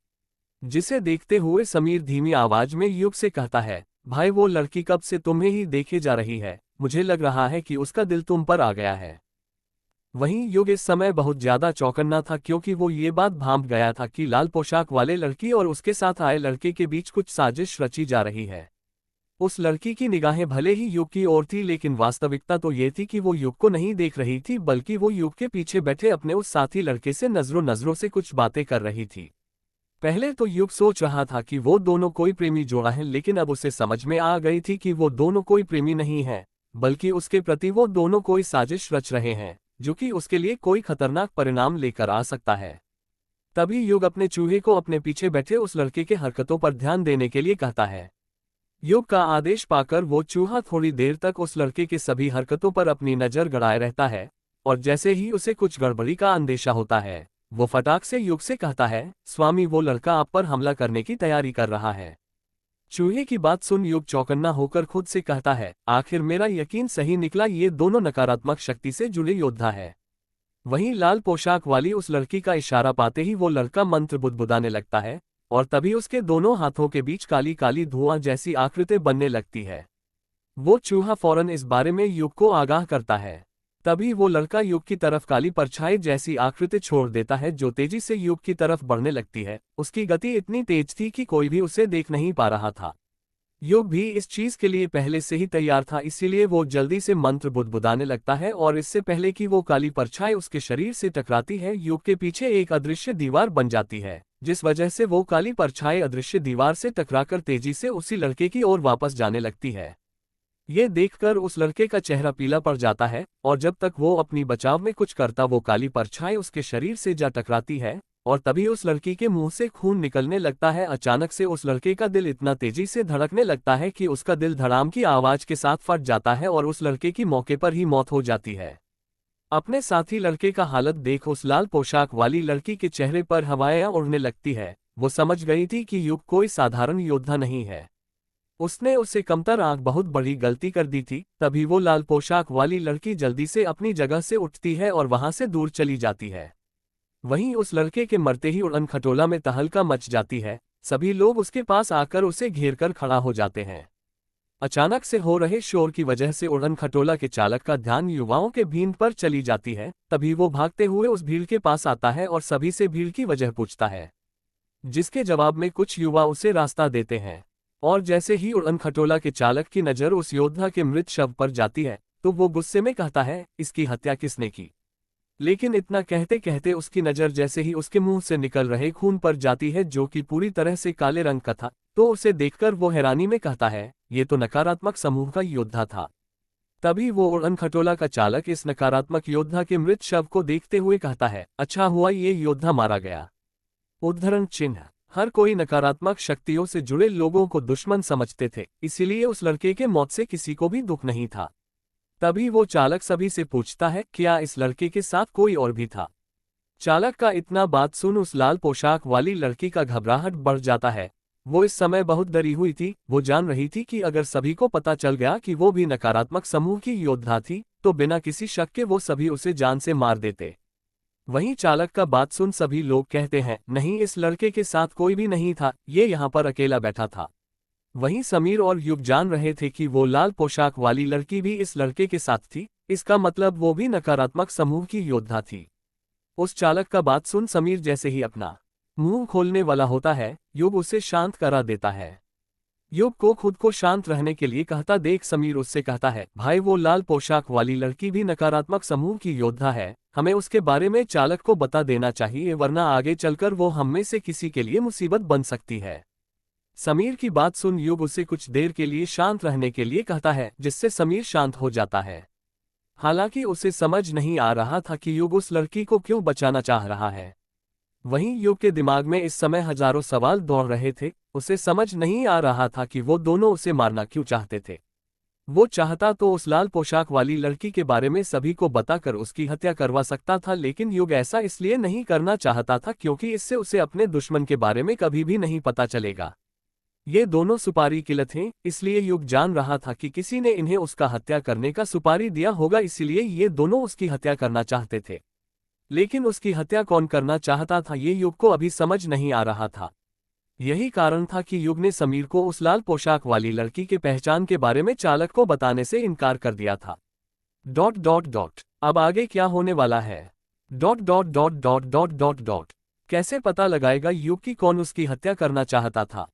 जिसे देखते हुए समीर धीमी आवाज में युग से कहता है, भाई वो लड़की कब से तुम्हें ही देखे जा रही है, मुझे लग रहा है कि उसका दिल तुम पर आ गया है। वहीं युग इस समय बहुत ज्यादा चौकन्ना था, क्योंकि वो ये बात भांप गया था कि लाल पोशाक वाले लड़की और उसके साथ आए लड़के के बीच कुछ साजिश रची जा रही है। उस लड़की की निगाहें भले ही युग की ओर थी, लेकिन वास्तविकता तो ये थी कि वो युग को नहीं देख रही थी, बल्कि वो युग के पीछे बैठे अपने उस साथी लड़के से नजरों नजरों से कुछ बातें कर रही थी। पहले तो युग सोच रहा था कि वो दोनों कोई प्रेमी जोड़ा है, लेकिन अब उसे समझ में आ गई थी कि वो दोनों कोई प्रेमी नहीं है, बल्कि उसके प्रति वो दोनों कोई साजिश रच रहे हैं, जो कि उसके लिए कोई खतरनाक परिणाम लेकर आ सकता है। तभी युग अपने चूहे को अपने पीछे बैठे उस लड़के के हरकतों पर ध्यान देने के लिए कहता है। युग का आदेश पाकर वो चूहा थोड़ी देर तक उस लड़के के सभी हरकतों पर अपनी नजर गड़ाए रहता है, और जैसे ही उसे कुछ गड़बड़ी का अंदेशा होता है, वो फटाक से युग से कहता है, स्वामी वो लड़का आप पर हमला करने की तैयारी कर रहा है। चूहे की बात सुन युग चौकन्ना होकर खुद से कहता है, आखिर मेरा यकीन सही निकला, ये दोनों नकारात्मक शक्ति से जुड़े योद्धा है। वहीं लाल पोशाक वाली उस लड़की का इशारा पाते ही वो लड़का मंत्र बुदबुदाने लगता है, और तभी उसके दोनों हाथों के बीच काली काली धुआं जैसी आकृतियां बनने लगती है। वो चूहा फौरन इस बारे में युग को आगाह करता है। तभी वो लड़का युग की तरफ काली परछाई जैसी आकृति छोड़ देता है, जो तेजी से युग की तरफ बढ़ने लगती है। उसकी गति इतनी तेज थी कि कोई भी उसे देख नहीं पा रहा था। युग भी इस चीज के लिए पहले से ही तैयार था, इसीलिए वो जल्दी से मंत्र बुदबुदाने लगता है, और इससे पहले कि वो काली परछाई उसके शरीर से टकराती है, युग के पीछे एक अदृश्य दीवार बन जाती है, जिस वजह से वो काली परछाई अदृश्य दीवार से टकराकर तेजी से उसी लड़के की ओर वापस जाने लगती है। ये देखकर उस लड़के का चेहरा पीला पड़ जाता है, और जब तक वो अपनी बचाव में कुछ करता, वो काली परछाई उसके शरीर से जा टकराती है, और तभी उस लड़की के मुंह से खून निकलने लगता है। अचानक से उस लड़के का दिल इतना तेजी से धड़कने लगता है कि उसका दिल धड़ाम की आवाज के साथ फट जाता है, और उस लड़के की मौके पर ही मौत हो जाती है। अपने साथी लड़के का हालत देख उस लाल पोशाक वाली लड़की के चेहरे पर हवाएं उड़ने लगती है। वो समझ गई थी कि युग कोई साधारण योद्धा नहीं है। उसने उससे कमतर आंख बहुत बड़ी गलती कर दी थी। तभी वो लाल पोशाक वाली लड़की जल्दी से अपनी जगह से उठती है और वहां से दूर चली जाती है। वहीं उस लड़के के मरते ही उड़न खटोला में तहलका मच जाती है। सभी लोग उसके पास आकर उसे घेर कर खड़ा हो जाते हैं। अचानक से हो रहे शोर की वजह से उड़न खटोला के चालक का ध्यान युवाओं के भीड़ पर चली जाती है। तभी वो भागते हुए उस भीड़ के पास आता है और सभी से भीड़ की वजह पूछता है, जिसके जवाब में कुछ युवा उसे रास्ता देते हैं। और जैसे ही उड़न खटोला के चालक की नज़र उस योद्धा के मृत शव पर जाती है, तो वो गुस्से में कहता है, इसकी हत्या किसने की। लेकिन इतना कहते कहते उसकी नज़र जैसे ही उसके मुंह से निकल रहे खून पर जाती है, जो कि पूरी तरह से काले रंग का था, तो उसे देखकर वो हैरानी में कहता है, ये तो नकारात्मक समूह का योद्धा था। तभी वो उड़न खटोला का चालक इस नकारात्मक योद्धा के मृत शव को देखते हुए कहता है, अच्छा हुआ ये योद्धा मारा गया। उद्धरण चिन्ह। हर कोई नकारात्मक शक्तियों से जुड़े लोगों को दुश्मन समझते थे, इसीलिए उस लड़के के मौत से किसी को भी दुख नहीं था। तभी वो चालक सभी से पूछता है, क्या इस लड़के के साथ कोई और भी था। चालक का इतना बात सुन उस लाल पोशाक वाली लड़की का घबराहट बढ़ जाता है। वो इस समय बहुत डरी हुई थी। वो जान रही थी कि अगर सभी को पता चल गया कि वो भी नकारात्मक समूह की योद्धा थी, तो बिना किसी शक के वो सभी उसे जान से मार देते। वहीं चालक का बात सुन सभी लोग कहते हैं, नहीं, इस लड़के के साथ कोई भी नहीं था, ये यहाँ पर अकेला बैठा था। वहीं समीर और युग जान रहे थे कि वो लाल पोशाक वाली लड़की भी इस लड़के के साथ थी, इसका मतलब वो भी नकारात्मक समूह की योद्धा थी। उस चालक का बात सुन समीर जैसे ही अपना मुंह खोलने वाला होता है, युग उसे शांत करा देता है। युग को खुद को शांत रहने के लिए कहता देख समीर उससे कहता है, भाई, वो लाल पोशाक वाली लड़की भी नकारात्मक समूह की योद्धा है, हमें उसके बारे में चालक को बता देना चाहिए, वरना आगे चलकर वो हम में से किसी के लिए मुसीबत बन सकती है। समीर की बात सुन युग उसे कुछ देर के लिए शांत रहने के लिए कहता है, जिससे समीर शांत हो जाता है। हालांकि उसे समझ नहीं आ रहा था कि युग उस लड़की को क्यों बचाना चाह रहा है। वहीं युग के दिमाग में इस समय हजारों सवाल दौड़ रहे थे। उसे समझ नहीं आ रहा था कि वो दोनों उसे मारना क्यों चाहते थे। वो चाहता तो उस लाल पोशाक वाली लड़की के बारे में सभी को बताकर उसकी हत्या करवा सकता था, लेकिन युग ऐसा इसलिए नहीं करना चाहता था क्योंकि इससे उसे अपने दुश्मन के बारे में कभी भी नहीं पता चलेगा। ये दोनों सुपारी किलर थे, इसलिए युग जान रहा था कि किसी ने इन्हें उसका हत्या करने का सुपारी दिया होगा, इसीलिए ये दोनों उसकी हत्या करना चाहते थे। लेकिन उसकी हत्या कौन करना चाहता था, ये युग को अभी समझ नहीं आ रहा था। यही कारण था कि युग ने समीर को उस लाल पोशाक वाली लड़की के पहचान के बारे में चालक को बताने से इनकार कर दिया था। ... अब आगे क्या होने वाला है? ... कैसे पता लगाएगा युग की कौन उसकी हत्या करना चाहता था? ...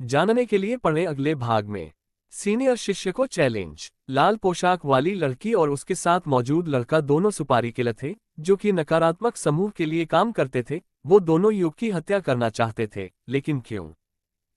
जानने के लिए पढ़ें अगले भाग में। सीनियर शिष्य को चैलेंज। लाल पोशाक वाली लड़की और उसके साथ मौजूद लड़का दोनों सुपारी किलर थे, जो कि नकारात्मक समूह के लिए काम करते थे। वो दोनों युग की हत्या करना चाहते थे, लेकिन क्यों?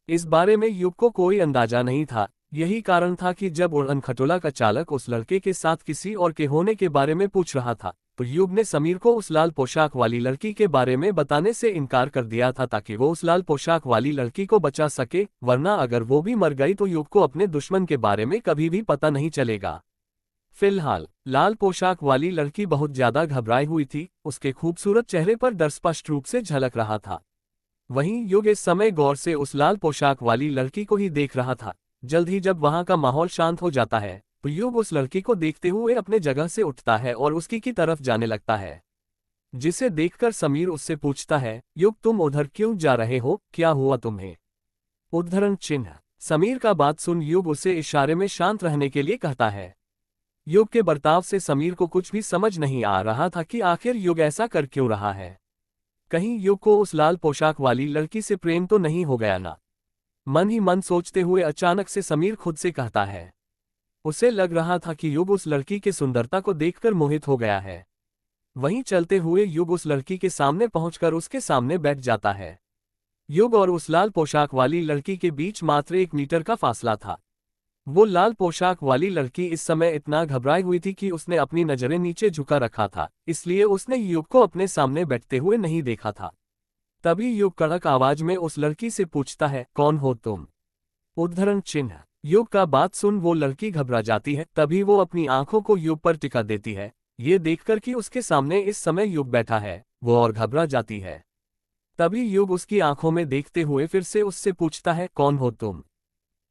इस बारे में युग को कोई अंदाजा नहीं था। यही कारण था कि जब उड़न खटोला का चालक उस लड़के के साथ किसी और के होने के बारे में पूछ रहा था, तो युग ने समीर को उस लाल पोशाक वाली लड़की के बारे में बताने से इनकार कर दिया था, ताकि वो उस लाल पोशाक वाली लड़की को बचा सके, वरना अगर वो भी मर गई तो युग को अपने दुश्मन के बारे में कभी भी पता नहीं चलेगा। फिलहाल लाल पोशाक वाली लड़की बहुत ज्यादा घबराई हुई थी। उसके खूबसूरत चेहरे पर डर स्पष्ट रूप से झलक रहा था। वहीं युग इस समय गौर से उस लाल पोशाक वाली लड़की को ही देख रहा था। जल्द ही जब वहां का माहौल शांत हो जाता है, तो युग उस लड़की को देखते हुए अपने जगह से उठता है और उसकी की तरफ जाने लगता है, जिसे देखकर समीर उससे पूछता है, युग, तुम उधर क्यों जा रहे हो, क्या हुआ तुम्हें? उद्धरण चिन्ह। समीर का बात सुन युग उसे इशारे में शांत रहने के लिए कहता है। युग के बर्ताव से समीर को कुछ भी समझ नहीं आ रहा था कि आखिर युग ऐसा कर क्यों रहा है। कहीं युग को उस लाल पोशाक वाली लड़की से प्रेम तो नहीं हो गया ना? मन ही मन सोचते हुए अचानक से समीर खुद से कहता है। उसे लग रहा था कि युग उस लड़की की सुंदरता को देखकर मोहित हो गया है। वहीं चलते हुए युग उस लड़की के सामने पहुंचकर उसके सामने बैठ जाता है। युग और उस लाल पोशाक वाली लड़की के बीच मात्र 1 मीटर का फासला था। वो लाल पोशाक वाली लड़की इस समय इतना घबराई हुई थी कि उसने अपनी नजरें नीचे झुका रखा था, इसलिए उसने युग को अपने सामने बैठते हुए नहीं देखा था। तभी युग कड़क आवाज में उस लड़की से पूछता है, कौन हो तुम? उद्धरण चिन्ह। युग का बात सुन वो लड़की घबरा जाती है। तभी वो अपनी आंखों को युग पर टिका देती है। ये देखकर कि उसके सामने इस समय युग बैठा है, वो और घबरा जाती है। तभी युग उसकी आंखों में देखते हुए फिर से उससे पूछता है, कौन हो तुम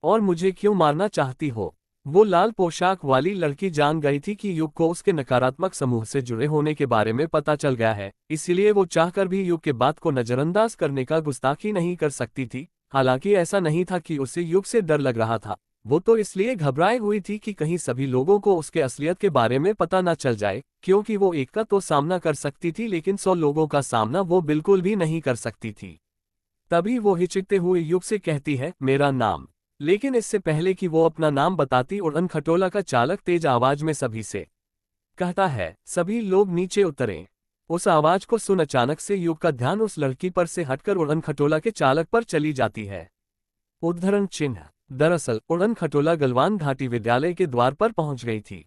और मुझे क्यों मारना चाहती हो? वो लाल पोशाक वाली लड़की जान गई थी कि युग को उसके नकारात्मक समूह से जुड़े होने के बारे में पता चल गया है, इसीलिए वो चाहकर भी युग के बात को नजरअंदाज करने का गुस्ताखी नहीं कर सकती थी। हालांकि ऐसा नहीं था कि उसे युग से डर लग रहा था, वो तो इसलिए घबराई हुई थी कि कहीं सभी लोगों को उसके असलियत के बारे में पता न चल जाए, क्योंकि वो एक का तो सामना कर सकती थी, लेकिन 100 लोगों का सामना वो बिल्कुल भी नहीं कर सकती थी। तभी वो हिचकते हुए युग से कहती है, मेरा नाम। लेकिन इससे पहले कि वो अपना नाम बताती, उड़न खटोला का चालक तेज आवाज में सभी से कहता है, सभी लोग नीचे उतरें। उस आवाज को सुन अचानक से युग का ध्यान उस लड़की पर से हटकर उड़न खटोला के चालक पर चली जाती है। उद्धरण चिन्ह। दरअसल उड़न खटोला गलवान घाटी विद्यालय के द्वार पर पहुंच गई थी।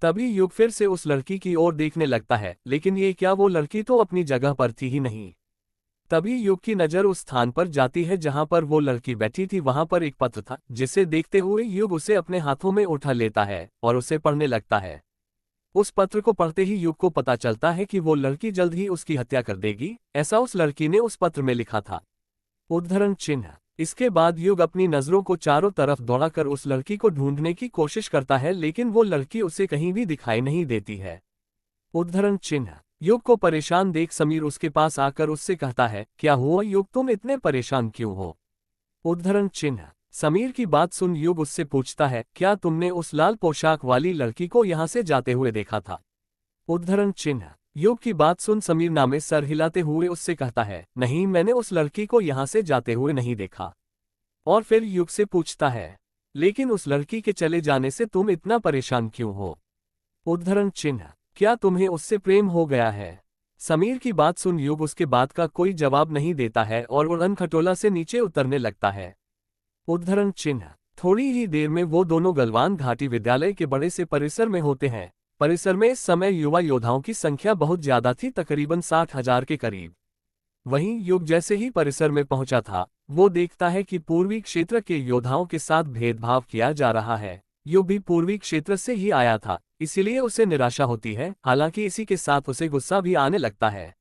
तभी युग फिर से उस लड़की की ओर देखने लगता है, लेकिन ये क्या, वो लड़की तो अपनी जगह पर थी ही नहीं। तभी युग की नजर उस स्थान पर जाती है जहां पर वो लड़की बैठी थी। वहां पर एक पत्र था, जिसे देखते हुए युग उसे अपने हाथों में उठा लेता है और उसे पढ़ने लगता है। उस पत्र को पढ़ते ही युग को पता चलता है कि वो लड़की जल्द ही उसकी हत्या कर देगी, ऐसा उस लड़की ने उस पत्र में लिखा था। उद्धरण चिन्ह। इसके बाद युग अपनी नजरों को चारों तरफ दौड़ाकर उस लड़की को ढूंढने की कोशिश करता है, लेकिन वो लड़की उसे कहीं भी दिखाई नहीं देती है। उद्धरण चिन्ह। युग को परेशान देख समीर उसके पास आकर उससे कहता है, क्या हुआ युग, तुम इतने परेशान क्यों हो? उद्धरण चिन्ह। समीर की बात सुन युग उससे पूछता है, क्या तुमने उस लाल पोशाक वाली लड़की को यहां से जाते हुए देखा था? उद्धरण चिन्ह। युग की बात सुन समीर नामे सर हिलाते हुए उससे कहता है, नहीं, मैंने उस लड़की को यहां से जाते हुए नहीं देखा। और फिर युग से पूछता है, लेकिन उस लड़की के चले जाने से तुम इतना परेशान क्यों हो? उद्धरण चिन्ह। क्या तुम्हें उससे प्रेम हो गया है? समीर की बात सुन युग उसके बात का कोई जवाब नहीं देता है और उड़न खटोला से नीचे उतरने लगता है। उद्धरण चिन्ह। थोड़ी ही देर में वो दोनों गलवान घाटी विद्यालय के बड़े से परिसर में होते हैं। परिसर में इस समय युवा योद्धाओं की संख्या बहुत ज्यादा थी, तकरीबन 60,000 के करीब। वहीं युग जैसे ही परिसर में पहुंचा था, वो देखता है कि पूर्वी क्षेत्र के योद्धाओं के साथ भेदभाव किया जा रहा है। युग भी पूर्वी क्षेत्र से ही आया था, इसीलिए उसे निराशा होती है। हालांकि इसी के साथ उसे गुस्सा भी आने लगता है।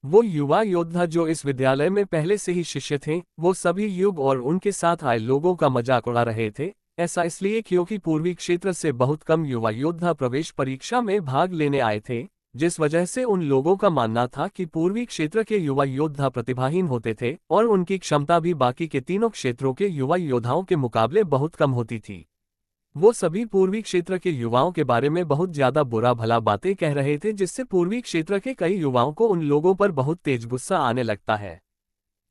वो युवा योद्धा जो इस विद्यालय में पहले से ही शिष्य थे, वो सभी युग और उनके साथ आए लोगों का मजाक उड़ा रहे थे। ऐसा इसलिए क्योंकि पूर्वी क्षेत्र से बहुत कम युवा योद्धा प्रवेश परीक्षा में भाग लेने आए थे, जिस वजह से उन लोगों का मानना था कि पूर्वी क्षेत्र के युवा योद्धा प्रतिभाहीन होते थे और उनकी क्षमता भी बाकी के तीनों क्षेत्रों के युवा योद्धाओं के मुकाबले बहुत कम होती थी। वो सभी पूर्वी क्षेत्र के युवाओं के बारे में बहुत ज्यादा बुरा भला बातें कह रहे थे, जिससे पूर्वी क्षेत्र के कई युवाओं को उन लोगों पर बहुत तेज गुस्सा आने लगता है।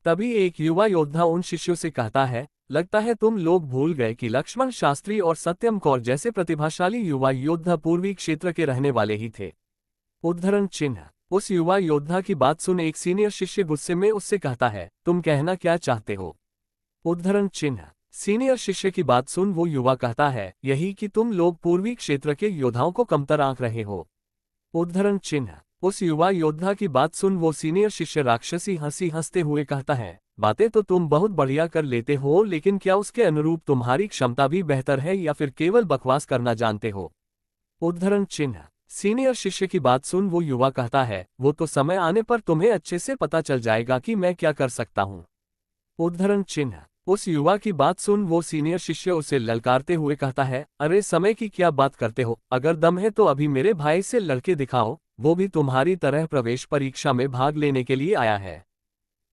तभी एक युवा योद्धा उन शिष्यों से कहता है, लगता है तुम लोग भूल गए कि लक्ष्मण शास्त्री और सत्यम कौर जैसे प्रतिभाशाली युवा योद्धा पूर्वी क्षेत्र के रहने वाले ही थे। उद्धरण चिन्ह। उस युवा योद्धा की बात सुन एक सीनियर शिष्य गुस्से में उससे कहता है, तुम कहना क्या चाहते हो? उद्धरण चिन्ह। सीनियर शिष्य की बात सुन वो युवा कहता है, यही कि तुम लोग पूर्वी क्षेत्र के योद्धाओं को कमतर आंक रहे हो। उद्धरण चिन्ह। उस युवा योद्धा की बात सुन वो सीनियर शिष्य राक्षसी हंसी हंसते हुए कहता है, बातें तो तुम बहुत बढ़िया कर लेते हो, लेकिन क्या उसके अनुरूप तुम्हारी क्षमता भी बेहतर है या फिर केवल बकवास करना जानते हो? उद्धरण चिन्ह। सीनियर शिष्य की बात सुन वो युवा कहता है, वो तो समय आने पर तुम्हें अच्छे से पता चल जाएगा कि मैं क्या कर सकता हूँ। उद्धरण चिन्ह। उस युवा की बात सुन वो सीनियर शिष्य उसे ललकारते हुए कहता है, अरे समय की क्या बात करते हो, अगर दम है तो अभी मेरे भाई से लड़के दिखाओ, वो भी तुम्हारी तरह प्रवेश परीक्षा में भाग लेने के लिए आया है।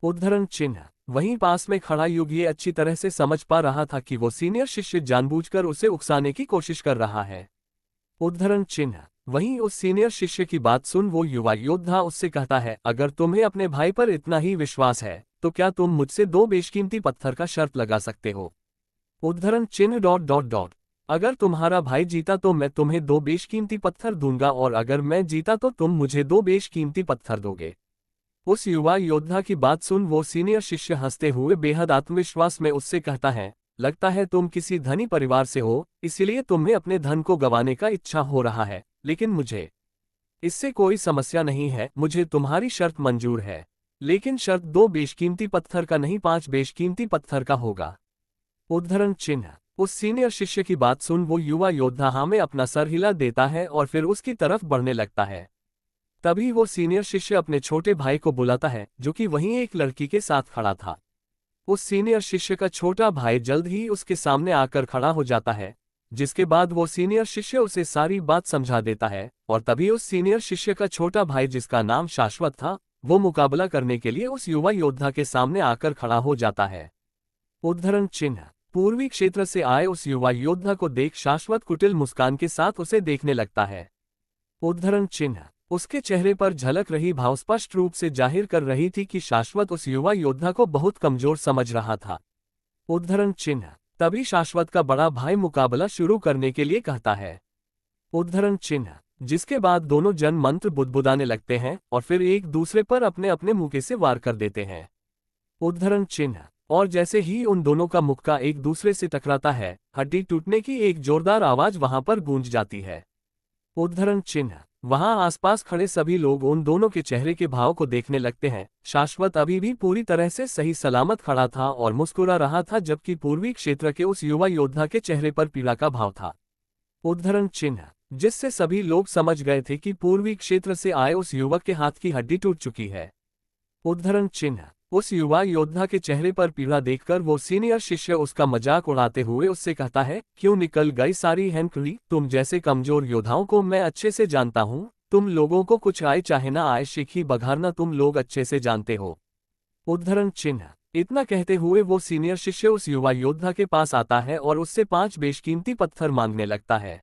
उद्धरण चिन्ह। वहीं पास में खड़ा युग ये अच्छी तरह से समझ पा रहा था कि वो सीनियर शिष्य जानबूझकर उसे उकसाने की कोशिश कर रहा है। उद्धरण चिन्ह। वहीं उस सीनियर शिष्य की बात सुन वो युवा योद्धा उससे कहता है, अगर तुम्हें अपने भाई पर इतना ही विश्वास है तो क्या तुम मुझसे 2 बेशकीमती पत्थर का शर्त लगा सकते हो? उद्धरण चिन्ह। अगर तुम्हारा भाई जीता तो मैं तुम्हें 2 बेशकीमती पत्थर दूंगा, और अगर मैं जीता तो तुम मुझे 2 बेशकीमती पत्थर दोगे। उस युवा योद्धा की बात सुन वो सीनियर शिष्य हंसते हुए बेहद आत्मविश्वास में उससे कहता है, लगता है तुम किसी धनी परिवार से हो, इसीलिए तुम्हें अपने धन को गंवाने का इच्छा हो रहा है, लेकिन मुझे इससे कोई समस्या नहीं है। मुझे तुम्हारी शर्त मंजूर है, लेकिन शर्त 2 बेशकीमती पत्थर का नहीं, 5 बेशकीमती पत्थर का होगा। उद्धरण चिन्ह। उस सीनियर शिष्य की बात सुन वो युवा योद्धा हाँ में अपना सर हिला देता है और फिर उसकी तरफ बढ़ने लगता है। तभी वो सीनियर शिष्य अपने छोटे भाई को बुलाता है, जो कि वहीं एक लड़की के साथ खड़ा था। उस सीनियर शिष्य का छोटा भाई जल्द ही उसके सामने आकर खड़ा हो जाता है, जिसके बाद वो सीनियर शिष्य उसे सारी बात समझा देता है, और तभी उस सीनियर शिष्य का छोटा भाई जिसका नाम शाश्वत था, वो मुकाबला करने के लिए उस युवा योद्धा के सामने आकर खड़ा हो जाता है। उद्धरण चिन्ह। पूर्वी क्षेत्र से आए उस युवा योद्धा को देख शाश्वत कुटिल मुस्कान के साथ उसे देखने लगता है। उद्धरण चिन्ह। उसके चेहरे पर झलक रही भाव स्पष्ट रूप से जाहिर कर रही थी कि शाश्वत उस युवा योद्धा को बहुत कमजोर समझ रहा था। उद्धरण चिन्ह। तभी शाश्वत का बड़ा भाई मुकाबला शुरू करने के लिए कहता है। उद्धरण चिन्ह। जिसके बाद दोनों जन मंत्र बुदबुदाने लगते हैं और फिर एक दूसरे पर अपने अपने मुक्के से वार कर देते हैं। उद्धरण चिन्ह। और जैसे ही उन दोनों का मुक्का एक दूसरे से टकराता है, हड्डी टूटने की एक जोरदार आवाज वहां पर गूंज जाती है। उद्धरण चिन्ह। वहां आसपास खड़े सभी लोग उन दोनों के चेहरे के भाव को देखने लगते हैं। शाश्वत अभी भी पूरी तरह से सही सलामत खड़ा था और मुस्कुरा रहा था, जबकि पूर्वी क्षेत्र के उस युवा योद्धा के चेहरे पर पीड़ा का भाव था। उद्धरण चिन्ह, जिससे सभी लोग समझ गए थे कि पूर्वी क्षेत्र से आए उस युवक के हाथ की हड्डी टूट चुकी है। उद्धरण चिन्ह, उस युवा योद्धा के चेहरे पर पीड़ा देखकर वो सीनियर शिष्य उसका मजाक उड़ाते हुए उससे कहता है, क्यों निकल गई सारी हेनक्ली, तुम जैसे कमजोर योद्धाओं को मैं अच्छे से जानता हूँ। तुम लोगों को कुछ आए चाहे ना आए शिखी बघारना तुम लोग अच्छे से जानते हो। उद्धरण चिन्ह, इतना कहते हुए वो सीनियर शिष्य उस युवा योद्धा के पास आता है और उससे 5 बेशकीमती पत्थर मांगने लगता है।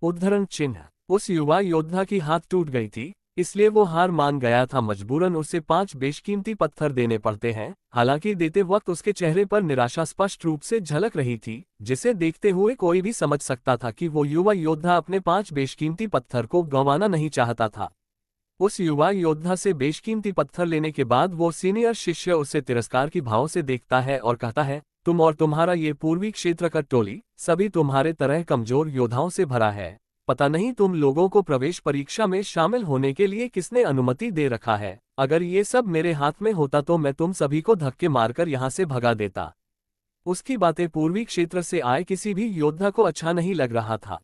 उद्धरण चिन्ह, उस युवा योद्धा की हाथ टूट गई थी, इसलिए वो हार मान गया था। मजबूरन उसे 5 बेशकीमती पत्थर देने पड़ते हैं। हालांकि देते वक्त उसके चेहरे पर निराशा स्पष्ट रूप से झलक रही थी, जिसे देखते हुए कोई भी समझ सकता था कि वो युवा योद्धा अपने 5 बेशकीमती पत्थर को गंवाना नहीं चाहता था। उस युवा योद्धा से बेशकीमती पत्थर लेने के बाद वो सीनियर शिष्य उसे तिरस्कार की भाव से देखता है और कहता है, तुम और तुम्हारा ये पूर्वी क्षेत्र का टोली सभी तुम्हारे तरह कमजोर योद्धाओं से भरा है। पता नहीं तुम लोगों को प्रवेश परीक्षा में शामिल होने के लिए किसने अनुमति दे रखा है। अगर ये सब मेरे हाथ में होता तो मैं तुम सभी को धक्के मारकर यहाँ से भगा देता। उसकी बातें पूर्वी क्षेत्र से आए किसी भी योद्धा को अच्छा नहीं लग रहा था।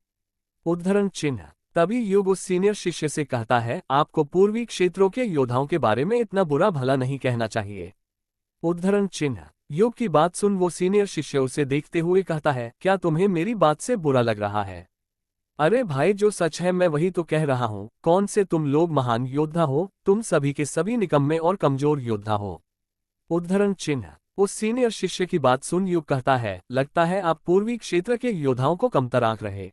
उद्धरण चिन्ह, तभी युग उस सीनियर शिष्य से कहता है, आपको पूर्वी क्षेत्रों के योद्धाओं के बारे में इतना बुरा भला नहीं कहना चाहिए। उद्धरण चिन्ह, युग की बात सुन वो सीनियर शिष्य उसे देखते हुए कहता है, क्या तुम्हें मेरी बात से बुरा लग रहा है? अरे भाई, जो सच है मैं वही तो कह रहा हूँ। कौन से तुम लोग महान योद्धा हो? तुम सभी के सभी निकम्मे और कमजोर योद्धा हो। उद्धरण चिन्ह, उस सीनियर शिष्य की बात सुन युग कहता है, लगता है आप पूर्वी क्षेत्र के योद्धाओं को कमतर आंक रहे।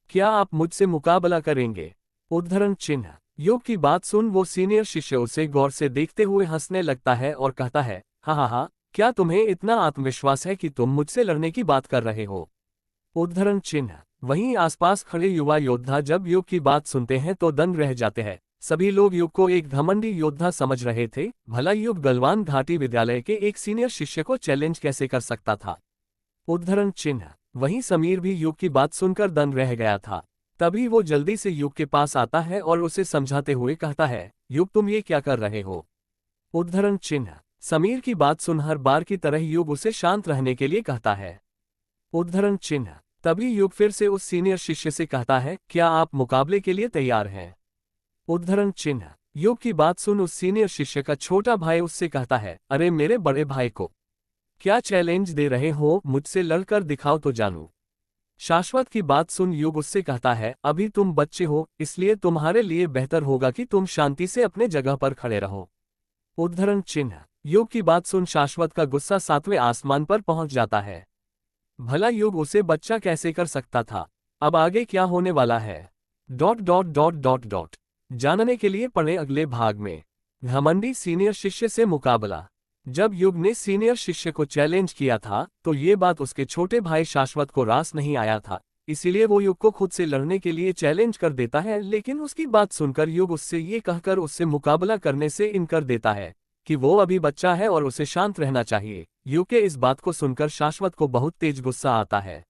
क्या आप मुझसे मुकाबला करेंगे? उद्धरण चिन्ह, युग की बात सुन वो सीनियर शिष्य उसे गौर से देखते हुए हंसने लगता है और कहता है, हा, क्या तुम्हें इतना आत्मविश्वास है कि तुम मुझसे लड़ने की बात कर रहे हो? उद्धरण चिन्ह, वहीं आसपास खड़े युवा योद्धा जब युग की बात सुनते हैं तो दंग रह जाते हैं। सभी लोग युग को एक घमंडी योद्धा समझ रहे थे। भला युग गलवान घाटी विद्यालय के एक सीनियर शिष्य को चैलेंज कैसे कर सकता था? उद्धरण चिन्ह, वहीं समीर भी युग की बात सुनकर दंग रह गया था। तभी वो जल्दी से युग के पास आता है और उसे समझाते हुए कहता है, युग तुम ये क्या कर रहे हो? उद्धरण चिन्ह, समीर की बात सुन हर बार की तरह युग उसे शांत रहने के लिए कहता है। उद्धरण चिन्ह, तभी युग फिर से उस सीनियर शिष्य से कहता है, क्या आप मुकाबले के लिए तैयार हैं? उद्धरण चिन्ह, युग की बात सुन उस सीनियर शिष्य का छोटा भाई उससे कहता है, अरे मेरे बड़े भाई को क्या चैलेंज दे रहे हो? मुझसे लड़कर दिखाओ तो जानूं। शाश्वत की बात सुन युग उससे कहता है, अभी तुम बच्चे हो, इसलिए तुम्हारे लिए बेहतर होगा कि तुम शांति से अपने जगह पर खड़े रहो। उद्धरण चिन्ह, युग की बात सुन शाश्वत का गुस्सा 7वें आसमान पर पहुंच जाता है। भला युग उसे बच्चा कैसे कर सकता था? अब आगे क्या होने वाला है? ... जानने के लिए पढ़े अगले भाग में। घमंडी सीनियर शिष्य से मुकाबला। जब युग ने सीनियर शिष्य को चैलेंज किया था तो ये बात उसके छोटे भाई शाश्वत को रास नहीं आया था, इसीलिए वो युग को खुद से लड़ने के लिए चैलेंज कर देता है। लेकिन उसकी बात सुनकर युग उससे ये कहकर उससे मुकाबला करने से इनकार देता है कि वो अभी बच्चा है और उसे शांत रहना चाहिए। युग के इस बात को सुनकर शाश्वत को बहुत तेज गुस्सा आता है।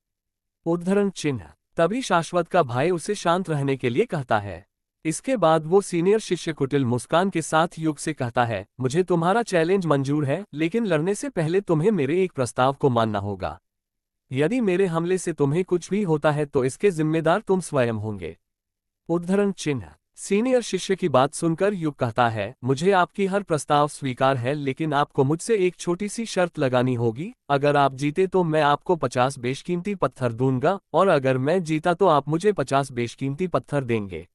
उद्धरण चिन्ह, तभी शाश्वत का भाई उसे शांत रहने के लिए कहता है। इसके बाद वो सीनियर शिष्य कुटिल मुस्कान के साथ युग से कहता है, मुझे तुम्हारा चैलेंज मंजूर है, लेकिन लड़ने से पहले तुम्हें मेरे एक प्रस्ताव को मानना होगा। यदि मेरे हमले से तुम्हें कुछ भी होता है तो इसके जिम्मेदार तुम स्वयं होंगे। उद्धरण चिन्ह, सीनियर शिष्य की बात सुनकर युग कहता है, मुझे आपकी हर प्रस्ताव स्वीकार है, लेकिन आपको मुझसे एक छोटी सी शर्त लगानी होगी। अगर आप जीते तो मैं आपको 50 बेशकीमती पत्थर दूंगा, और अगर मैं जीता तो आप मुझे 50 बेशकीमती पत्थर देंगे।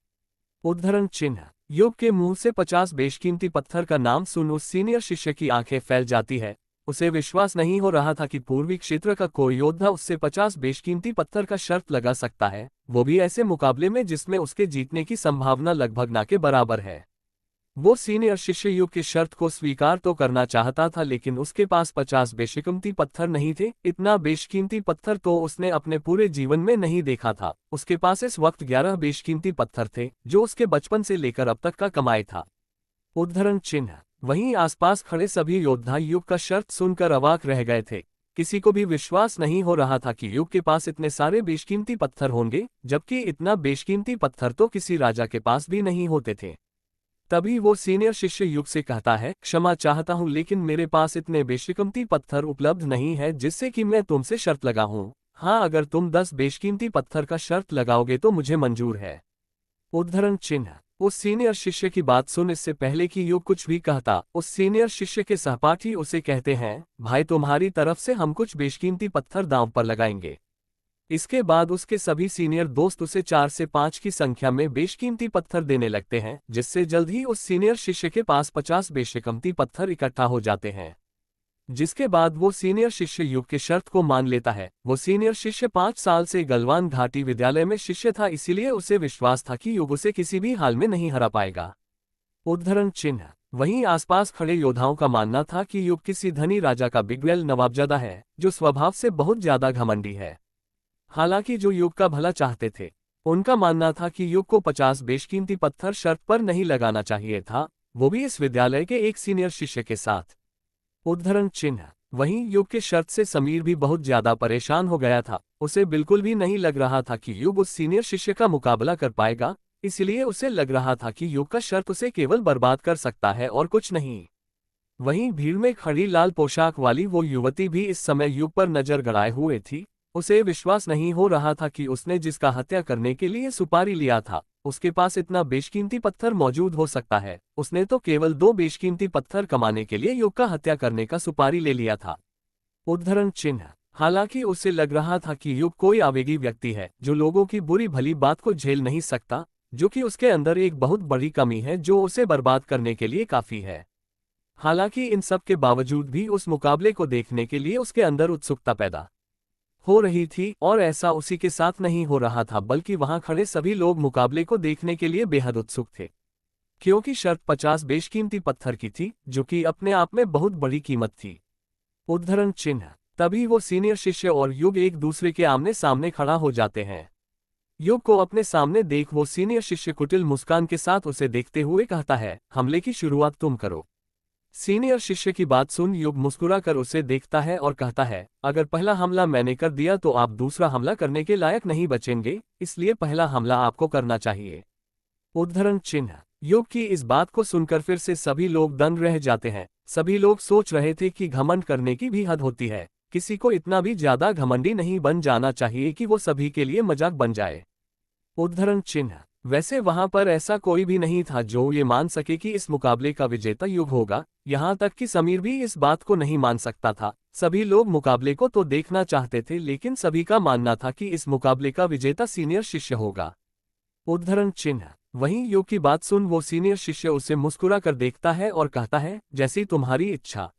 उद्धरण चिन्ह, युग के मुंह से 50 बेशकीमती पत्थर का नाम सुन उस सीनियर शिष्य की आंखें फैल जाती है। उसे विश्वास नहीं हो रहा था कि पूर्वी क्षेत्र का कोई योद्धा उससे 50 बेशकीमती पत्थर का शर्त लगा सकता है, वो भी ऐसे मुकाबले में जिसमें उसके जीतने की संभावना लगभग ना के बराबर है। वो सीनियर शिष्य युग की शर्त को स्वीकार तो करना चाहता था, लेकिन उसके पास 50 बेशकीमती पत्थर नहीं थे। इतना बेशकीमती पत्थर तो उसने अपने पूरे जीवन में नहीं देखा था। उसके पास इस वक्त 11 बेशकीमती पत्थर थे, जो उसके बचपन से लेकर अब तक का कमाई था। उद्धरण चिन्ह, वहीं आसपास खड़े सभी योद्धा युग का शर्त सुनकर अवाक रह गए थे। किसी को भी विश्वास नहीं हो रहा था कि युग के पास इतने सारे बेशकीमती पत्थर होंगे, जबकि इतना बेशकीमती पत्थर तो किसी राजा के पास भी नहीं होते थे। तभी वो सीनियर शिष्य युग से कहता है, क्षमा चाहता हूँ लेकिन मेरे पास इतने बेशकीमती पत्थर उपलब्ध नहीं है जिससे कि मैं तुमसे शर्त लगाऊं। हाँ, अगर तुम 10 बेशकीमती पत्थर का शर्त लगाओगे तो मुझे मंजूर है। उद्धरण चिन्ह। उस सीनियर शिष्य की बात सुन इससे पहले कि युग कुछ भी कहता, उस सीनियर शिष्य के सहपाठी उसे कहते हैं, भाई तुम्हारी तरफ से हम कुछ बेशकीमती पत्थर दांव पर लगाएंगे। इसके बाद उसके सभी सीनियर दोस्त उसे 4 से 5 की संख्या में बेशकीमती पत्थर देने लगते हैं, जिससे जल्द ही उस सीनियर शिष्य के पास 50 बेशकीमती पत्थर इकट्ठा हो जाते हैं। जिसके बाद वो सीनियर शिष्य युग के शर्त को मान लेता है। वो सीनियर शिष्य 5 साल से गलवान घाटी विद्यालय में शिष्य था, इसीलिए उसे विश्वास था कि युग उसे किसी भी हाल में नहीं हरा पाएगा। उद्धरण चिन्ह। वहीं आसपास खड़े योद्धाओं का मानना था कि युग किसी धनी राजा का बिगवेल नवाबजादा है, जो स्वभाव से बहुत ज्यादा घमंडी है। हालांकि जो युग का भला चाहते थे, उनका मानना था कि युग को 50 बेशकीमती पत्थर शर्त पर नहीं लगाना चाहिए था, वो भी इस विद्यालय के एक सीनियर शिष्य के साथ। उद्धरण चिन्ह। वहीं युग के शर्त से समीर भी बहुत ज्यादा परेशान हो गया था। उसे बिल्कुल भी नहीं लग रहा था कि युग उस सीनियर शिष्य का मुकाबला कर पाएगा, इसलिए उसे लग रहा था कि युग का शर्त उसे केवल बर्बाद कर सकता है और कुछ नहीं। वहीं भीड़ में खड़ी लाल पोशाक वाली वो युवती भी इस समय युग पर नजर गड़ाए हुए थी। उसे विश्वास नहीं हो रहा था कि उसने जिसका हत्या करने के लिए सुपारी लिया था, उसके पास इतना बेशकीमती पत्थर मौजूद हो सकता है। उसने तो केवल 2 बेशकीमती पत्थर कमाने के लिए युग का हत्या करने का सुपारी ले लिया था। उद्धरण चिन्ह। हालांकि उसे लग रहा था कि युग कोई आवेगी व्यक्ति है जो लोगों की बुरी भली बात को झेल नहीं सकता, जो कि उसके अंदर एक बहुत बड़ी कमी है जो उसे बर्बाद करने के लिए काफी है। हालांकि इन सब के बावजूद भी उस मुकाबले को देखने के लिए उसके अंदर उत्सुकता पैदा हो रही थी, और ऐसा उसी के साथ नहीं हो रहा था बल्कि वहां खड़े सभी लोग मुकाबले को देखने के लिए बेहद उत्सुक थे। क्योंकि शर्त 50 बेशकीमती पत्थर की थी, जो कि अपने आप में बहुत बड़ी कीमत थी। उद्धरण चिन्ह। तभी वो सीनियर शिष्य और युग एक दूसरे के आमने सामने खड़ा हो जाते हैं। युग को अपने सामने देख वो सीनियर शिष्य कुटिल मुस्कान के साथ उसे देखते हुए कहता है, हमले की शुरुआत तुम करो। सीनियर शिष्य की बात सुन युग मुस्कुरा कर उसे देखता है और कहता है, अगर पहला हमला मैंने कर दिया तो आप दूसरा हमला करने के लायक नहीं बचेंगे, इसलिए पहला हमला आपको करना चाहिए। उद्धरण चिन्ह। युग की इस बात को सुनकर फिर से सभी लोग दंग रह जाते हैं। सभी लोग सोच रहे थे कि घमंड करने की भी हद होती है, किसी को इतना भी ज्यादा घमंडी नहीं बन जाना चाहिए कि वो सभी के लिए मजाक बन जाए। उद्धरण चिन्ह। वैसे वहां पर ऐसा कोई भी नहीं था जो ये मान सके कि इस मुकाबले का विजेता युग होगा, यहां तक कि समीर भी इस बात को नहीं मान सकता था। सभी लोग मुकाबले को तो देखना चाहते थे, लेकिन सभी का मानना था कि इस मुकाबले का विजेता सीनियर शिष्य होगा। उद्धरण चिन्ह। वहीं युग की बात सुन वो सीनियर शिष्य उसे मुस्कुरा कर देखता है और कहता है, जैसी तुम्हारी इच्छा।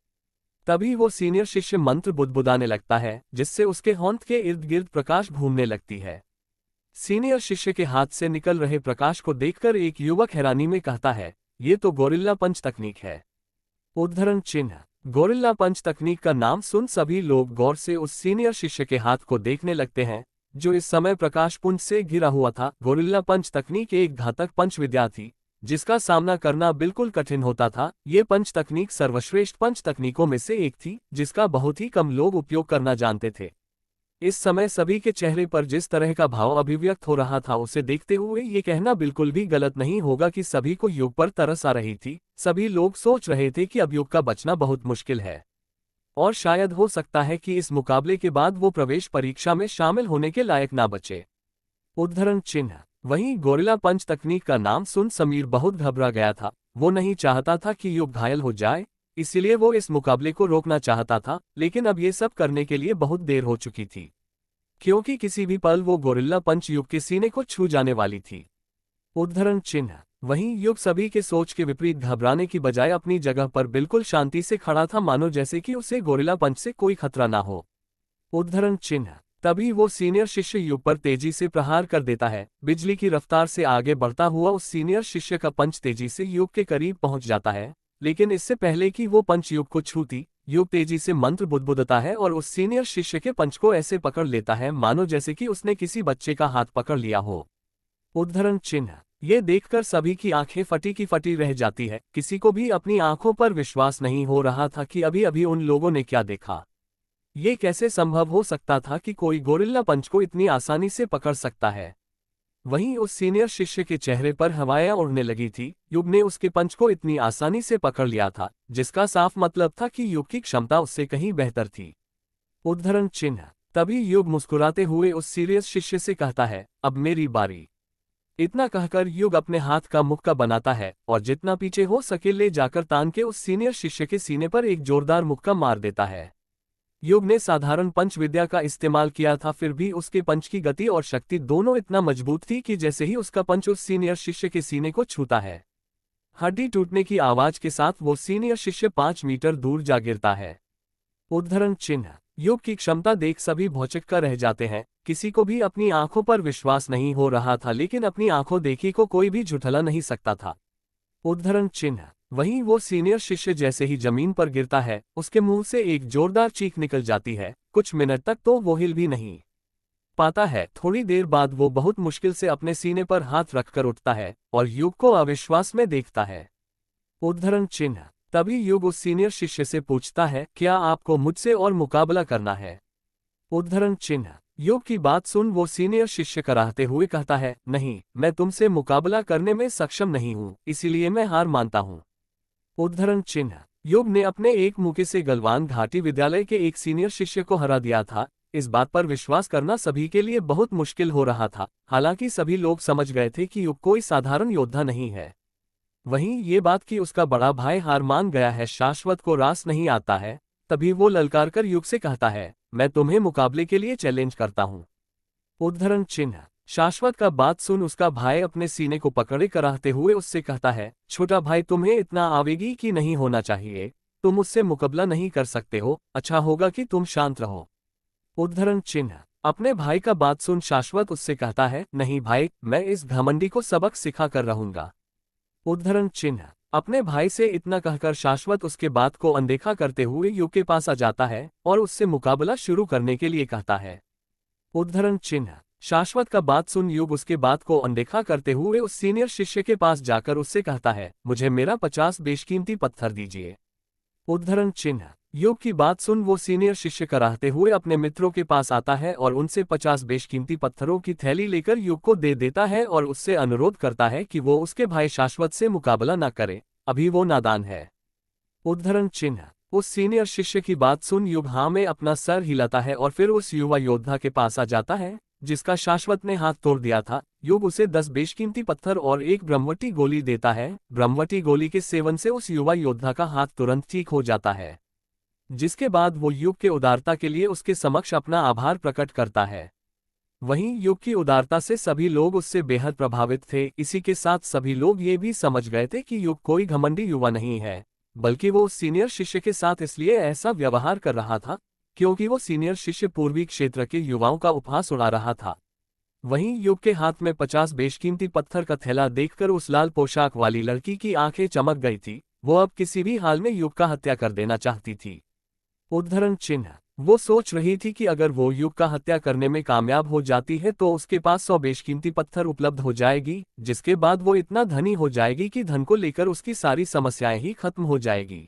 तभी वो सीनियर शिष्य मंत्र बुदबुदाने लगता है, जिससे उसके होंठ के इर्द गिर्द प्रकाश घूमने लगती है। सीनियर शिष्य के हाथ से निकल रहे प्रकाश को देखकर एक युवक हैरानी में कहता है, ये तो गोरिल्ला पंच तकनीक है। उद्धरण चिन्ह। गोरिल्ला पंच तकनीक का नाम सुन सभी लोग गौर से उस सीनियर शिष्य के हाथ को देखने लगते हैं, जो इस समय प्रकाश पुंज से घिरा हुआ था। गोरिल्ला पंच तकनीक एक घातक पंच विद्या थी, जिसका सामना करना बिल्कुल कठिन होता था। ये पंच तकनीक सर्वश्रेष्ठ पंच तकनीकों में से एक थी, जिसका बहुत ही कम लोग उपयोग करना जानते थे। इस समय सभी के चेहरे पर जिस तरह का भाव अभिव्यक्त हो रहा था, उसे देखते हुए ये कहना बिल्कुल भी गलत नहीं होगा कि सभी को युग पर तरस आ रही थी। सभी लोग सोच रहे थे कि अब युग का बचना बहुत मुश्किल है, और शायद हो सकता है कि इस मुकाबले के बाद वो प्रवेश परीक्षा में शामिल होने के लायक ना बचे। उद्धरण चिन्ह। वहीं गोरिल्ला पंच तकनीक का नाम सुन समीर बहुत घबरा गया था। वो नहीं चाहता था कि युग घायल हो जाए, इसीलिए वो इस मुकाबले को रोकना चाहता था, लेकिन अब ये सब करने के लिए बहुत देर हो चुकी थी, क्योंकि किसी भी पल वो गोरिल्ला पंच युग के सीने को छू जाने वाली थी। उद्धरण चिन्ह। वहीं युग सभी के सोच के विपरीत घबराने की बजाय अपनी जगह पर बिल्कुल शांति से खड़ा था, मानो जैसे कि उसे गोरिल्ला पंच से कोई खतरा ना हो। उद्धरण चिन्ह। तभी वो सीनियर शिष्य युग पर तेजी से प्रहार कर देता है। बिजली की रफ्तार से आगे बढ़ता हुआ उस सीनियर शिष्य का पंच तेजी से युग के करीब पहुंच जाता है, लेकिन इससे पहले कि वो पंच युग को छूती, युग तेजी से मंत्र बुदबुदाता है और उस सीनियर शिष्य के पंच को ऐसे पकड़ लेता है मानो जैसे कि उसने किसी बच्चे का हाथ पकड़ लिया हो। उद्धरण चिन्ह। ये देखकर सभी की आंखें फटी की फटी रह जाती है। किसी को भी अपनी आंखों पर विश्वास नहीं हो रहा था कि अभी अभी उन लोगों ने क्या देखा। ये कैसे संभव हो सकता था कि कोई गोरिल्ला पंच को इतनी आसानी से पकड़ सकता है। वहीं उस सीनियर शिष्य के चेहरे पर हवाएं उड़ने लगी थी। युग ने उसके पंच को इतनी आसानी से पकड़ लिया था, जिसका साफ मतलब था कि युग की क्षमता उससे कहीं बेहतर थी। उद्धरण चिन्ह। तभी युग मुस्कुराते हुए उस सीरियस शिष्य से कहता है, अब मेरी बारी। इतना कहकर युग अपने हाथ का मुक्का बनाता है और जितना पीछे हो सके ले जाकर तान के उस सीनियर शिष्य के सीने पर एक जोरदार मुक्का मार देता है। युग ने साधारण पंच विद्या का इस्तेमाल किया था, फिर भी उसके पंच की गति और शक्ति दोनों इतना मजबूत थी कि जैसे ही उसका पंच उस सीनियर शिष्य के सीने को छूता है, हड्डी टूटने की आवाज के साथ वो सीनियर शिष्य 5 मीटर दूर जा गिरता है। उद्धरण चिन्ह। युग की क्षमता देख सभी भौचक्का कर रह जाते हैं। किसी को भी अपनी आंखों पर विश्वास नहीं हो रहा था, लेकिन अपनी आंखों देखी को कोई भी झुठला नहीं सकता था। उद्धरण चिन्ह। वहीं वो सीनियर शिष्य जैसे ही जमीन पर गिरता है, उसके मुंह से एक जोरदार चीख निकल जाती है। कुछ मिनट तक तो वो हिल भी नहीं पाता है। थोड़ी देर बाद वो बहुत मुश्किल से अपने सीने पर हाथ रखकर उठता है और युग को अविश्वास में देखता है। उद्धरण चिन्ह। तभी युग उस सीनियर शिष्य से पूछता है, क्या आपको मुझसे और मुकाबला करना है? उद्धरण चिन्ह। युग की बात सुन वो सीनियर शिष्य कराहते हुए कहता है, नहीं, मैं तुमसे मुकाबला करने में सक्षम नहीं हूं, इसीलिए मैं हार मानता हूं। उद्धरण चिन्ह। युग ने अपने एक मुक्के से गलवान घाटी विद्यालय के एक सीनियर शिष्य को हरा दिया था। इस बात पर विश्वास करना सभी के लिए बहुत मुश्किल हो रहा था। हालांकि सभी लोग समझ गए थे कि युग कोई साधारण योद्धा नहीं है। वहीं ये बात कि उसका बड़ा भाई हार मान गया है शाश्वत को रास नहीं आता है। तभी वो ललकार कर युग से कहता है, मैं तुम्हें मुकाबले के लिए चैलेंज करता हूं। उद्धरण चिन्ह। शाश्वत का बात सुन उसका भाई अपने सीने को पकड़े कराहते हुए उससे कहता है, छोटा भाई, तुम्हें इतना आवेगी कि नहीं होना चाहिए। तुम उससे मुकाबला नहीं कर सकते हो, अच्छा होगा कि तुम शांत रहो। उद्धरण चिन्ह। अपने भाई का बात सुन शाश्वत उससे कहता है, नहीं भाई, मैं इस घमंडी को सबक सिखा कर रहूंगा। उद्धरण चिन्ह। अपने भाई से इतना कहकर शाश्वत उसके बात को अनदेखा करते हुए युग के पास आ जाता है और उससे मुकाबला शुरू करने के लिए कहता है। उद्धरण चिन्ह। शाश्वत का बात सुन युग उसके बात को अनदेखा करते हुए उस सीनियर शिष्य के पास जाकर उससे कहता है, मुझे मेरा 50 बेशकीमती पत्थर दीजिए। उद्धरण चिन्ह। युग की बात सुन वो सीनियर शिष्य कराहते हुए अपने मित्रों के पास आता है और उनसे 50 बेशकीमती पत्थरों की थैली लेकर युग को दे देता है और उससे अनुरोध करता है कि वो उसके भाई शाश्वत से मुकाबला न करे, अभी वो नादान है। उद्धरण चिन्ह। उस सीनियर शिष्य की बात सुन युग हाँ में अपना सर हिलाता है और फिर उस युवा योद्धा के पास आ जाता है जिसका शाश्वत ने हाथ तोड़ दिया था। युग उसे 10 बेशकीमती पत्थर और एक ब्रह्मवटी गोली देता है। ब्रह्मवटी गोली के सेवन से उस युवा योद्धा का हाथ तुरंत ठीक हो जाता है, जिसके बाद वो युग के उदारता के लिए उसके समक्ष अपना आभार प्रकट करता है। वहीं युग की उदारता से सभी लोग उससे बेहद प्रभावित थे। इसी के साथ सभी लोग ये भी समझ गए थे कि युग कोई घमंडी युवा नहीं है, बल्कि वो उस सीनियर शिष्य के साथ इसलिए ऐसा व्यवहार कर रहा था क्योंकि वो सीनियर शिष्य पूर्वी क्षेत्र के युवाओं का उपहास उड़ा रहा था। वहीं युग के हाथ में 50 बेशकीमती पत्थर का थैला देखकर उस लाल पोशाक वाली लड़की की आंखें चमक गई थी। वो अब किसी भी हाल में युग का हत्या कर देना चाहती थी। उद्धरण चिन्ह। वो सोच रही थी कि अगर वो युग का हत्या करने में कामयाब हो जाती है तो उसके पास 100 बेशकीमती पत्थर उपलब्ध हो जाएगी, जिसके बाद वो इतना धनी हो जाएगी कि धन को लेकर उसकी सारी समस्याएं ही खत्म हो जाएगी।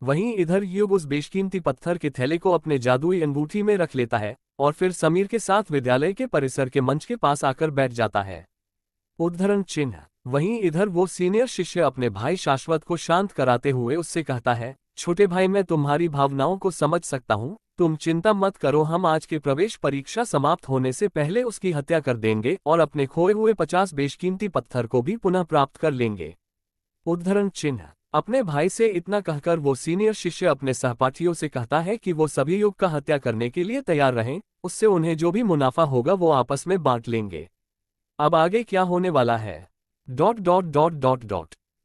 वहीं इधर युग उस बेशकीमती पत्थर के थैले को अपने जादुई अंगूठी में रख लेता है और फिर समीर के साथ विद्यालय के परिसर के मंच के पास आकर बैठ जाता है। उद्धरण चिन्ह। वहीं इधर वो सीनियर शिष्य अपने भाई शाश्वत को शांत कराते हुए उससे कहता है, छोटे भाई, मैं तुम्हारी भावनाओं को समझ सकता हूँ, तुम चिंता मत करो, हम आज के प्रवेश परीक्षा समाप्त होने से पहले उसकी हत्या कर देंगे और अपने खोए हुए 50 बेशकीमती पत्थर को भी पुनः प्राप्त कर लेंगे। उद्धरण चिन्ह। अपने भाई से इतना कहकर वो सीनियर शिष्य अपने सहपाठियों से कहता है कि वो सभी युग का हत्या करने के लिए तैयार रहें, उससे उन्हें जो भी मुनाफा होगा वो आपस में बांट लेंगे। अब आगे क्या होने वाला है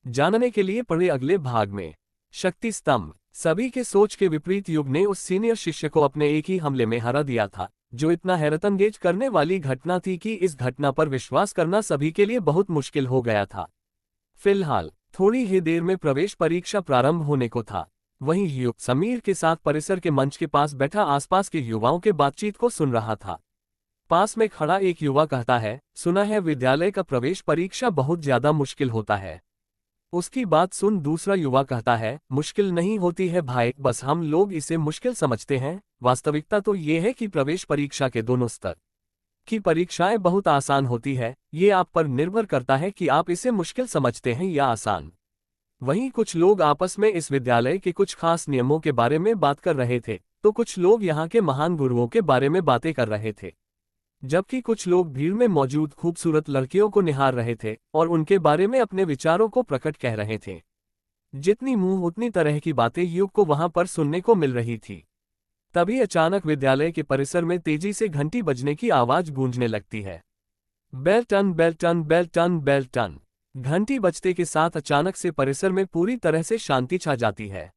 जानने के लिए पढ़े अगले भाग में। शक्ति स्तंभ। सभी के सोच के विपरीत युग ने उस सीनियर शिष्य को अपने एक ही हमले में हरा दिया था, जो इतना हैरतअंगेज करने वाली घटना थी कि इस घटना पर विश्वास करना सभी के लिए बहुत मुश्किल हो गया था। फिलहाल थोड़ी ही देर में प्रवेश परीक्षा प्रारंभ होने को था। वहीं युग समीर के साथ परिसर के मंच के पास बैठा आसपास के युवाओं के बातचीत को सुन रहा था। पास में खड़ा एक युवा कहता है, सुना है विद्यालय का प्रवेश परीक्षा बहुत ज्यादा मुश्किल होता है। उसकी बात सुन दूसरा युवा कहता है, मुश्किल नहीं होती है भाई, बस हम लोग इसे मुश्किल समझते हैं। वास्तविकता तो ये है कि प्रवेश परीक्षा के दोनों स्तर की परीक्षाएं बहुत आसान होती है। ये आप पर निर्भर करता है कि आप इसे मुश्किल समझते हैं या आसान। वहीं कुछ लोग आपस में इस विद्यालय के कुछ खास नियमों के बारे में बात कर रहे थे, तो कुछ लोग यहाँ के महान गुरुओं के बारे में बातें कर रहे थे, जबकि कुछ लोग भीड़ में मौजूद खूबसूरत लड़कियों को निहार रहे थे और उनके बारे में अपने विचारों को प्रकट कह रहे थे। जितनी मुंह उतनी तरह की बातें युग को वहां पर सुनने को मिल रही थी। तभी अचानक विद्यालय के परिसर में तेजी से घंटी बजने की आवाज गूंजने लगती है। बेल टन बेल टन बेल टन बेल टन। घंटी बजते के साथ अचानक से परिसर में पूरी तरह से शांति छा जाती है।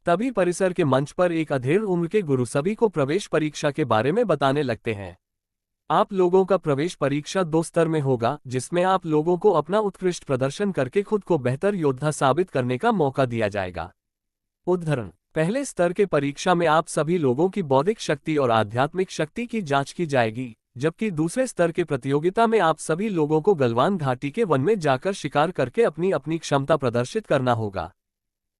तभी परिसर के मंच पर एक अधेड़ उम्र के गुरु सभी को प्रवेश परीक्षा के बारे में बताने लगते हैं। आप लोगों का प्रवेश परीक्षा 2 स्तर में होगा, जिसमें आप लोगों को अपना उत्कृष्ट प्रदर्शन करके खुद को बेहतर योद्धा साबित करने का मौका दिया जाएगा। उदाहरण: पहले स्तर के परीक्षा में आप सभी लोगों की बौद्धिक शक्ति और आध्यात्मिक शक्ति की जांच की जाएगी, जबकि दूसरे स्तर के प्रतियोगिता में आप सभी लोगों को गलवान घाटी के वन में जाकर शिकार करके अपनी अपनी क्षमता प्रदर्शित करना होगा।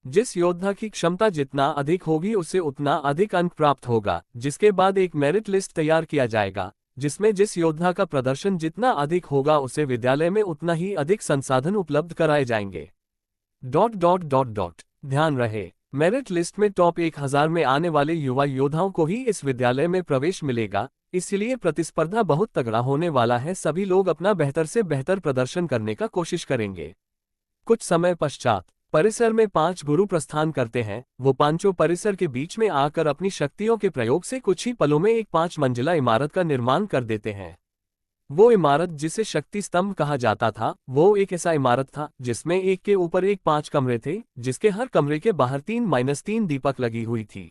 जिस योद्धा की क्षमता जितना अधिक होगी उसे उतना अधिक अंक प्राप्त होगा, जिसके बाद एक मेरिट लिस्ट तैयार किया जाएगा, जिसमें जिस योद्धा का प्रदर्शन जितना अधिक होगा उसे विद्यालय में उतना ही अधिक संसाधन उपलब्ध कराए जाएंगे। ... ध्यान रहे, मेरिट लिस्ट में टॉप 1000 में आने वाले युवा योद्धाओं को ही इस विद्यालय में प्रवेश मिलेगा, इसलिए प्रतिस्पर्धा बहुत तगड़ा होने वाला है। सभी लोग अपना बेहतर से बेहतर प्रदर्शन करने का कोशिश करेंगे। कुछ समय पश्चात परिसर में 5 गुरु प्रस्थान करते हैं। वो पांचों परिसर के बीच में आकर अपनी शक्तियों के प्रयोग से कुछ ही पलों में एक 5 मंजिला इमारत का निर्माण कर देते हैं। वो इमारत जिसे शक्ति स्तंभ कहा जाता था, वो एक ऐसा इमारत था जिसमें एक के ऊपर एक 5 कमरे थे, जिसके हर कमरे के बाहर 3-3 दीपक लगी हुई थी।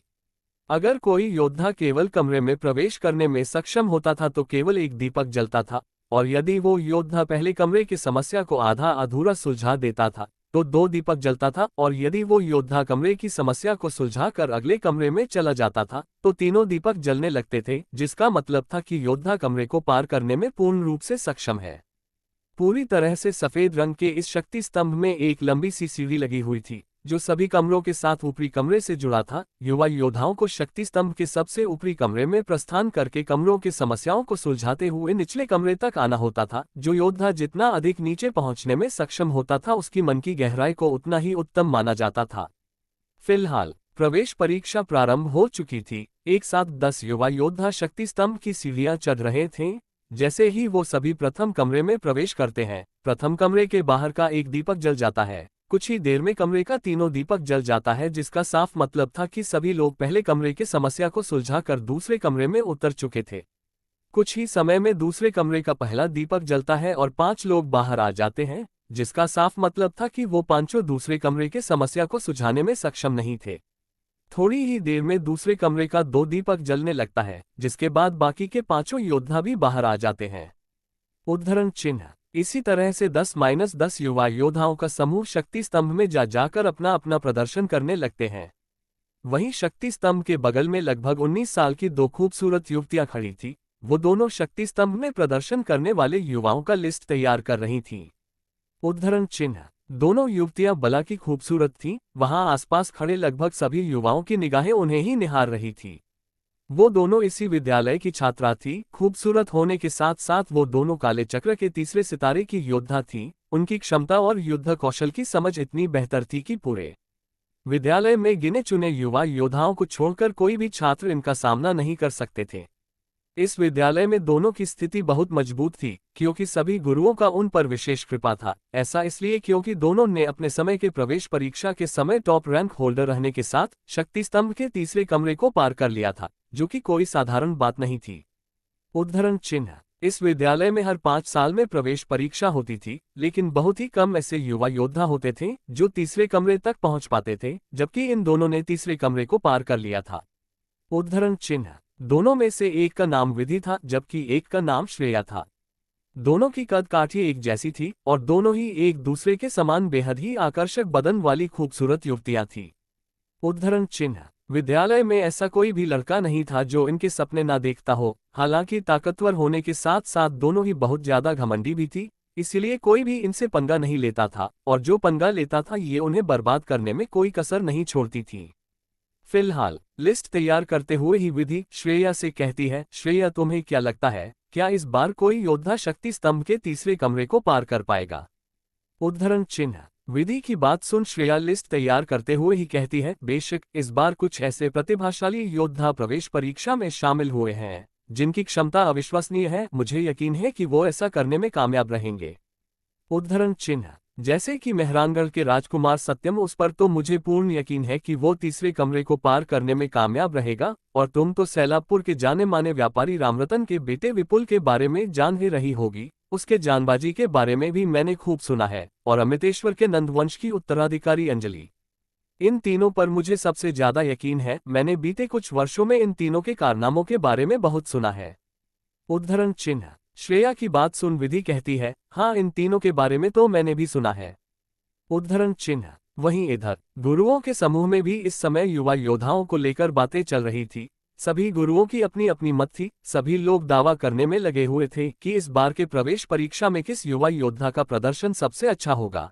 अगर कोई योद्धा केवल कमरे में प्रवेश करने में सक्षम होता था तो केवल एक दीपक जलता था, और यदि वो योद्धा पहले कमरे की समस्या को आधा अधूरा सुलझा देता था तो 2 दीपक जलता था, और यदि वो योद्धा कमरे की समस्या को सुलझाकर अगले कमरे में चला जाता था तो तीनों दीपक जलने लगते थे, जिसका मतलब था कि योद्धा कमरे को पार करने में पूर्ण रूप से सक्षम है। पूरी तरह से सफेद रंग के इस शक्ति स्तंभ में एक लंबी सी सीढ़ी लगी हुई थी, जो सभी कमरों के साथ ऊपरी कमरे से जुड़ा था। युवा योद्धाओं को शक्ति स्तंभ के सबसे ऊपरी कमरे में प्रस्थान करके कमरों की समस्याओं को सुलझाते हुए निचले कमरे तक आना होता था। जो योद्धा जितना अधिक नीचे पहुंचने में सक्षम होता था उसकी मन की गहराई को उतना ही उत्तम माना जाता था। फिलहाल प्रवेश परीक्षा प्रारंभ हो चुकी थी। एक साथ 10 युवा योद्धा शक्ति स्तंभ की सीढ़ियां चढ़ रहे थे। जैसे ही वो सभी प्रथम कमरे में प्रवेश करते हैं, प्रथम कमरे के बाहर का एक दीपक जल जाता है। कुछ ही देर में कमरे का तीनों दीपक जल जाता है, जिसका साफ मतलब था कि सभी लोग पहले कमरे के समस्या को सुलझाकर दूसरे कमरे में उतर चुके थे। कुछ ही समय में दूसरे कमरे का पहला दीपक जलता है और 5 लोग बाहर आ जाते हैं, जिसका साफ मतलब था कि वो पांचों दूसरे कमरे के समस्या को सुलझाने में सक्षम नहीं थे। थोड़ी ही देर में दूसरे कमरे का 2 दीपक जलने लगता है, जिसके बाद बाकी के 5 योद्धा भी बाहर आ जाते हैं। उद्धरण चिन्ह। इसी तरह से 10-10 युवा योद्धाओं का समूह शक्ति स्तंभ में जाकर अपना अपना प्रदर्शन करने लगते हैं। वहीं शक्ति स्तंभ के बगल में लगभग 19 साल की 2 खूबसूरत युवतियां खड़ी थी। वो दोनों शक्ति स्तंभ में प्रदर्शन करने वाले युवाओं का लिस्ट तैयार कर रही थीं। उद्धरण चिन्ह। दोनों युवतियां बला की खूबसूरत थीं। वहां आसपास खड़े लगभग सभी युवाओं की निगाहें उन्हें ही निहार रही थी। वो दोनों इसी विद्यालय की छात्रा थी। खूबसूरत होने के साथ साथ वो दोनों काले चक्र के तीसरे सितारे की योद्धा थीं। उनकी क्षमता और युद्ध कौशल की समझ इतनी बेहतर थी कि पूरे विद्यालय में गिने चुने युवा योद्धाओं को छोड़कर कोई भी छात्र इनका सामना नहीं कर सकते थे। इस विद्यालय में दोनों की स्थिति बहुत मजबूत थी, क्योंकि सभी गुरुओं का उन पर विशेष कृपा था। ऐसा इसलिए क्योंकि दोनों ने अपने समय के प्रवेश परीक्षा के समय टॉप रैंक होल्डर रहने के साथ शक्ति स्तंभ के तीसरे कमरे को पार कर लिया था, जो कि कोई साधारण बात नहीं थी। उद्धरण चिन्ह। इस विद्यालय में हर 5 साल में प्रवेश परीक्षा होती थी, लेकिन बहुत ही कम ऐसे युवा योद्धा होते थे जो तीसरे कमरे तक पहुंच पाते थे, जबकि इन दोनों ने तीसरे कमरे को पार कर लिया था। उद्धरण चिन्ह। दोनों में से एक का नाम विधि था, जबकि एक का नाम श्रेया था। दोनों की कद काठी एक जैसी थी और दोनों ही एक दूसरे के समान बेहद ही आकर्षक बदन वाली खूबसूरत युवतियां थीं। उद्धरण चिन्ह। विद्यालय में ऐसा कोई भी लड़का नहीं था जो इनके सपने ना देखता हो। हालांकि ताकतवर होने के साथ साथ दोनों ही बहुत ज्यादा घमंडी भी थी। इसलिए कोई भी इनसे पंगा नहीं लेता था, और जो पंगा लेता था ये उन्हें बर्बाद करने में कोई कसर नहीं छोड़ती थी। फिलहाल लिस्ट तैयार करते हुए ही विधि श्रेया से कहती है, श्रेया तुम्हें क्या लगता है, क्या इस बार कोई योद्धा शक्ति स्तंभ के तीसरे कमरे को पार कर पाएगा? उद्धरण चिन्ह। विधि की बात सुन श्रेया लिस्ट तैयार करते हुए ही कहती है, बेशक इस बार कुछ ऐसे प्रतिभाशाली योद्धा प्रवेश परीक्षा में शामिल हुए हैं जिनकी क्षमता अविश्वसनीय है, मुझे यकीन है कि वो ऐसा करने में कामयाब रहेंगे। उद्धरण चिन्ह। जैसे कि मेहरानगढ़ के राजकुमार सत्यम, उस पर तो मुझे पूर्ण यकीन है कि वो तीसरे कमरे को पार करने में कामयाब रहेगा, और तुम तो सैलाबपुर के जाने माने व्यापारी रामरतन के बेटे विपुल के बारे में जान ही रही होगी, उसके जानबाजी के बारे में भी मैंने खूब सुना है, और अमितेश्वर के नंदवंश की उत्तराधिकारी अंजलि, इन तीनों पर मुझे सबसे ज्यादा यकीन है। मैंने बीते कुछ वर्षों में इन तीनों के कारनामों के बारे में बहुत सुना है। उद्धरण चिन्ह। श्रेया की बात सुन विधि कहती है, हाँ इन तीनों के बारे में तो मैंने भी सुना है। उद्धरण चिन्ह। वहीं इधर गुरुओं के समूह में भी इस समय युवा योद्धाओं को लेकर बातें चल रही थी। सभी गुरुओं की अपनी अपनी मत थी। सभी लोग दावा करने में लगे हुए थे कि इस बार के प्रवेश परीक्षा में किस युवा योद्धा का प्रदर्शन सबसे अच्छा होगा।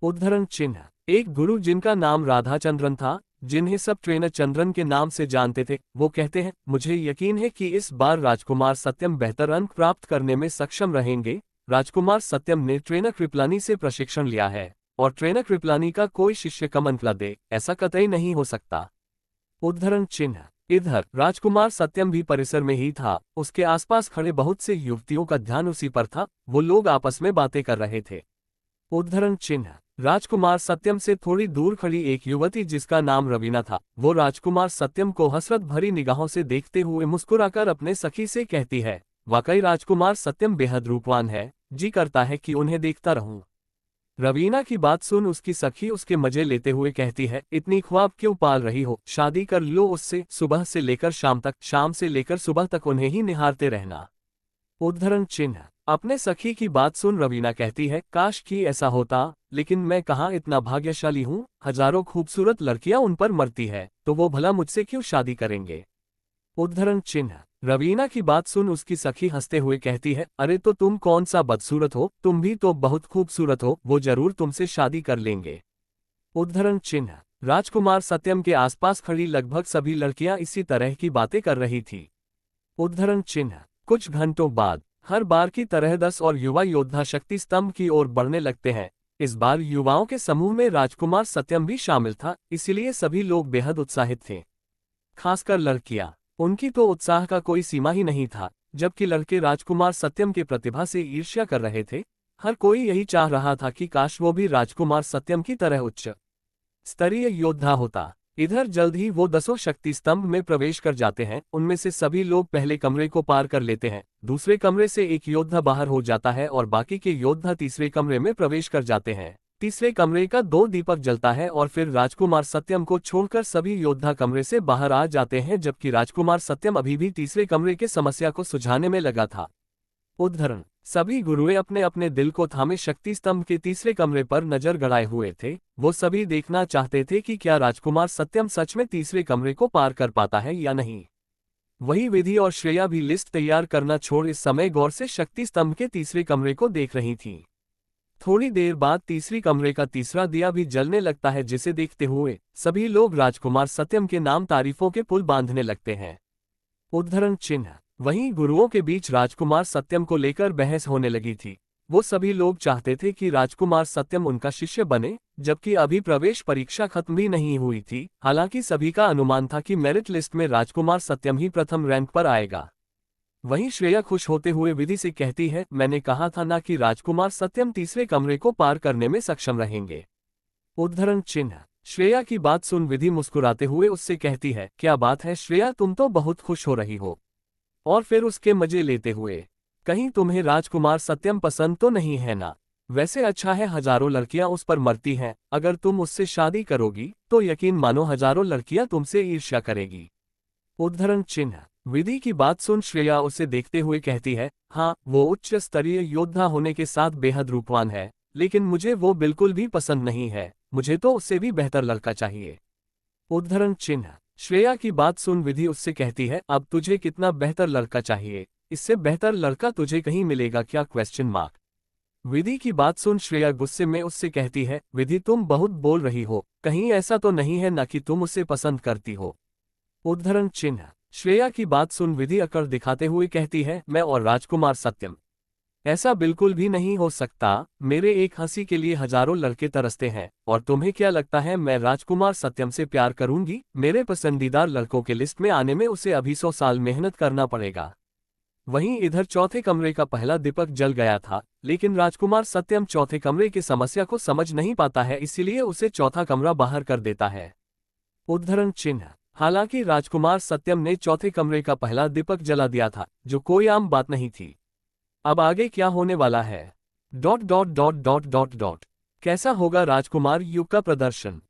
उद्धरण चिन्ह। एक गुरु जिनका नाम राधाचंद्रन था, जिन्हें सब ट्रेनर चंद्रन के नाम से जानते थे, वो कहते हैं, मुझे यकीन है कि इस बार राजकुमार सत्यम बेहतर अंक प्राप्त करने में सक्षम रहेंगे। राजकुमार सत्यम ने ट्रेनर कृपलानी से प्रशिक्षण लिया है, और ट्रेनर कृपलानी का कोई शिष्य कम अंक ला दे, ऐसा कतई नहीं हो सकता। उद्धरण चिन्ह। इधर राजकुमार सत्यम भी परिसर में ही था। उसके आसपास खड़े बहुत से युवतियों का ध्यान उसी पर था। वो लोग आपस में बातें कर रहे थे। उद्धरण चिन्ह। राजकुमार सत्यम से थोड़ी दूर खड़ी एक युवती जिसका नाम रवीना था, वो राजकुमार सत्यम को हसरत भरी निगाहों से देखते हुए मुस्कुराकर अपने सखी से कहती है, वाकई राजकुमार सत्यम बेहद रूपवान है, जी करता है कि उन्हें देखता रहूं। रवीना की बात सुन उसकी सखी उसके मजे लेते हुए कहती है, इतनी ख्वाब क्यों पाल रही हो, शादी कर लो उससे, सुबह से लेकर शाम तक, शाम से लेकर सुबह तक उन्हें ही निहारते रहना। उद्धरण चिन्ह। अपने सखी की बात सुन रवीना कहती है, काश कि ऐसा होता, लेकिन मैं कहाँ इतना भाग्यशाली हूँ। हजारों खूबसूरत लड़कियां उन पर मरती है, तो वो भला मुझसे क्यों शादी करेंगे। उद्धरण चिन्ह। रवीना की बात सुन उसकी सखी हंसते हुए कहती है, अरे तो तुम कौन सा बदसूरत हो, तुम भी तो बहुत खूबसूरत हो, वो जरूर तुमसे शादी कर लेंगे। उद्धरण चिन्ह। राजकुमार सत्यम के आसपास खड़ी लगभग सभी लड़कियां इसी तरह की बातें कर रही थी। उद्धरण चिन्ह। कुछ घंटों बाद हर बार की तरह 10 और युवा योद्धा शक्ति स्तंभ की ओर बढ़ने लगते हैं। इस बार युवाओं के समूह में राजकुमार सत्यम भी शामिल था, इसलिए सभी लोग बेहद उत्साहित थे। खासकर लड़कियां, उनकी तो उत्साह का कोई सीमा ही नहीं था, जबकि लड़के राजकुमार सत्यम के प्रतिभा से ईर्ष्या कर रहे थे। हर कोई यही चाह रहा था कि काश वो भी राजकुमार सत्यम की तरह उच्च स्तरीय योद्धा होता। इधर जल्द ही वो 10 शक्ति स्तंभ में प्रवेश कर जाते हैं। उनमें से सभी लोग पहले कमरे को पार कर लेते हैं। दूसरे कमरे से एक योद्धा बाहर हो जाता है और बाकी के योद्धा तीसरे कमरे में प्रवेश कर जाते हैं। तीसरे कमरे का 2 दीपक जलता है और फिर राजकुमार सत्यम को छोड़कर सभी योद्धा कमरे से बाहर आ जाते हैं, जबकि राजकुमार सत्यम अभी भी तीसरे कमरे के समस्या को सुलझाने में लगा था। उद्धरण। सभी गुरुएं अपने अपने दिल को थामे शक्ति स्तंभ के तीसरे कमरे पर नजर गड़ाए हुए थे। वो सभी देखना चाहते थे कि क्या राजकुमार सत्यम सच में तीसरे कमरे को पार कर पाता है या नहीं। वही विधि और श्रेया भी लिस्ट तैयार करना छोड़ इस समय गौर से शक्ति स्तंभ के तीसरे कमरे को देख रही थी। थोड़ी देर बाद तीसरी कमरे का तीसरा दिया भी जलने लगता है, जिसे देखते हुए सभी लोग राजकुमार सत्यम के नाम तारीफों के पुल बांधने लगते हैं। उद्धरण चिन्ह। वहीं गुरुओं के बीच राजकुमार सत्यम को लेकर बहस होने लगी थी। वो सभी लोग चाहते थे कि राजकुमार सत्यम उनका शिष्य बने, जबकि अभी प्रवेश परीक्षा खत्म भी नहीं हुई थी। हालांकि सभी का अनुमान था कि मेरिट लिस्ट में राजकुमार सत्यम ही प्रथम रैंक पर आएगा। वहीं श्रेया खुश होते हुए विधि से कहती है, मैंने कहा था ना कि राजकुमार सत्यम तीसरे कमरे को पार करने में सक्षम रहेंगे। उद्धरण चिन्ह। श्रेया की बात सुन विधि मुस्कुराते हुए उससे कहती है, क्या बात है श्रेया, तुम तो बहुत खुश हो रही हो। और फिर उसके मजे लेते हुए, कहीं तुम्हें राजकुमार सत्यम पसंद तो नहीं है ना। वैसे अच्छा है, हजारों लड़कियां उस पर मरती हैं, अगर तुम उससे शादी करोगी तो यकीन मानो हजारों लड़कियां तुमसे ईर्ष्या करेगी। उद्धरण चिन्ह। विधि की बात सुन श्रेया उसे देखते हुए कहती है, हाँ वो उच्च स्तरीय योद्धा होने के साथ बेहद रूपवान है, लेकिन मुझे वो बिल्कुल भी पसंद नहीं है। मुझे तो उससे भी बेहतर लड़का चाहिए। उद्धरण चिन्ह। श्रेया की बात सुन विधि उससे कहती है, अब तुझे कितना बेहतर लड़का चाहिए, इससे बेहतर लड़का तुझे कहीं मिलेगा क्या? Question mark. विधि की बात सुन श्रेया गुस्से में उससे कहती है, विधि तुम बहुत बोल रही हो, कहीं ऐसा तो नहीं है ना कि तुम उसे पसंद करती हो। उद्धरण चिन्ह। श्रेया की बात सुन विधि अकड़ दिखाते हुए कहती है, मैं और राजकुमार सत्यम, ऐसा बिल्कुल भी नहीं हो सकता। मेरे एक हंसी के लिए हजारों लड़के तरसते हैं, और तुम्हें क्या लगता है मैं राजकुमार सत्यम से प्यार करूंगी? मेरे पसंदीदा लड़कों के लिस्ट में आने में उसे अभी 100 साल मेहनत करना पड़ेगा। वहीं इधर चौथे कमरे का पहला दीपक जल गया था, लेकिन राजकुमार सत्यम चौथे कमरे की समस्या को समझ नहीं पाता है, इसीलिए उसे चौथा कमरा बाहर कर देता है। उद्धरण चिन्ह। हालांकि राजकुमार सत्यम ने चौथे कमरे का पहला दीपक जला दिया था, जो कोई आम बात नहीं थी। अब आगे क्या होने वाला है? Dot dot dot dot dot dot कैसा होगा राजकुमार युग का प्रदर्शन?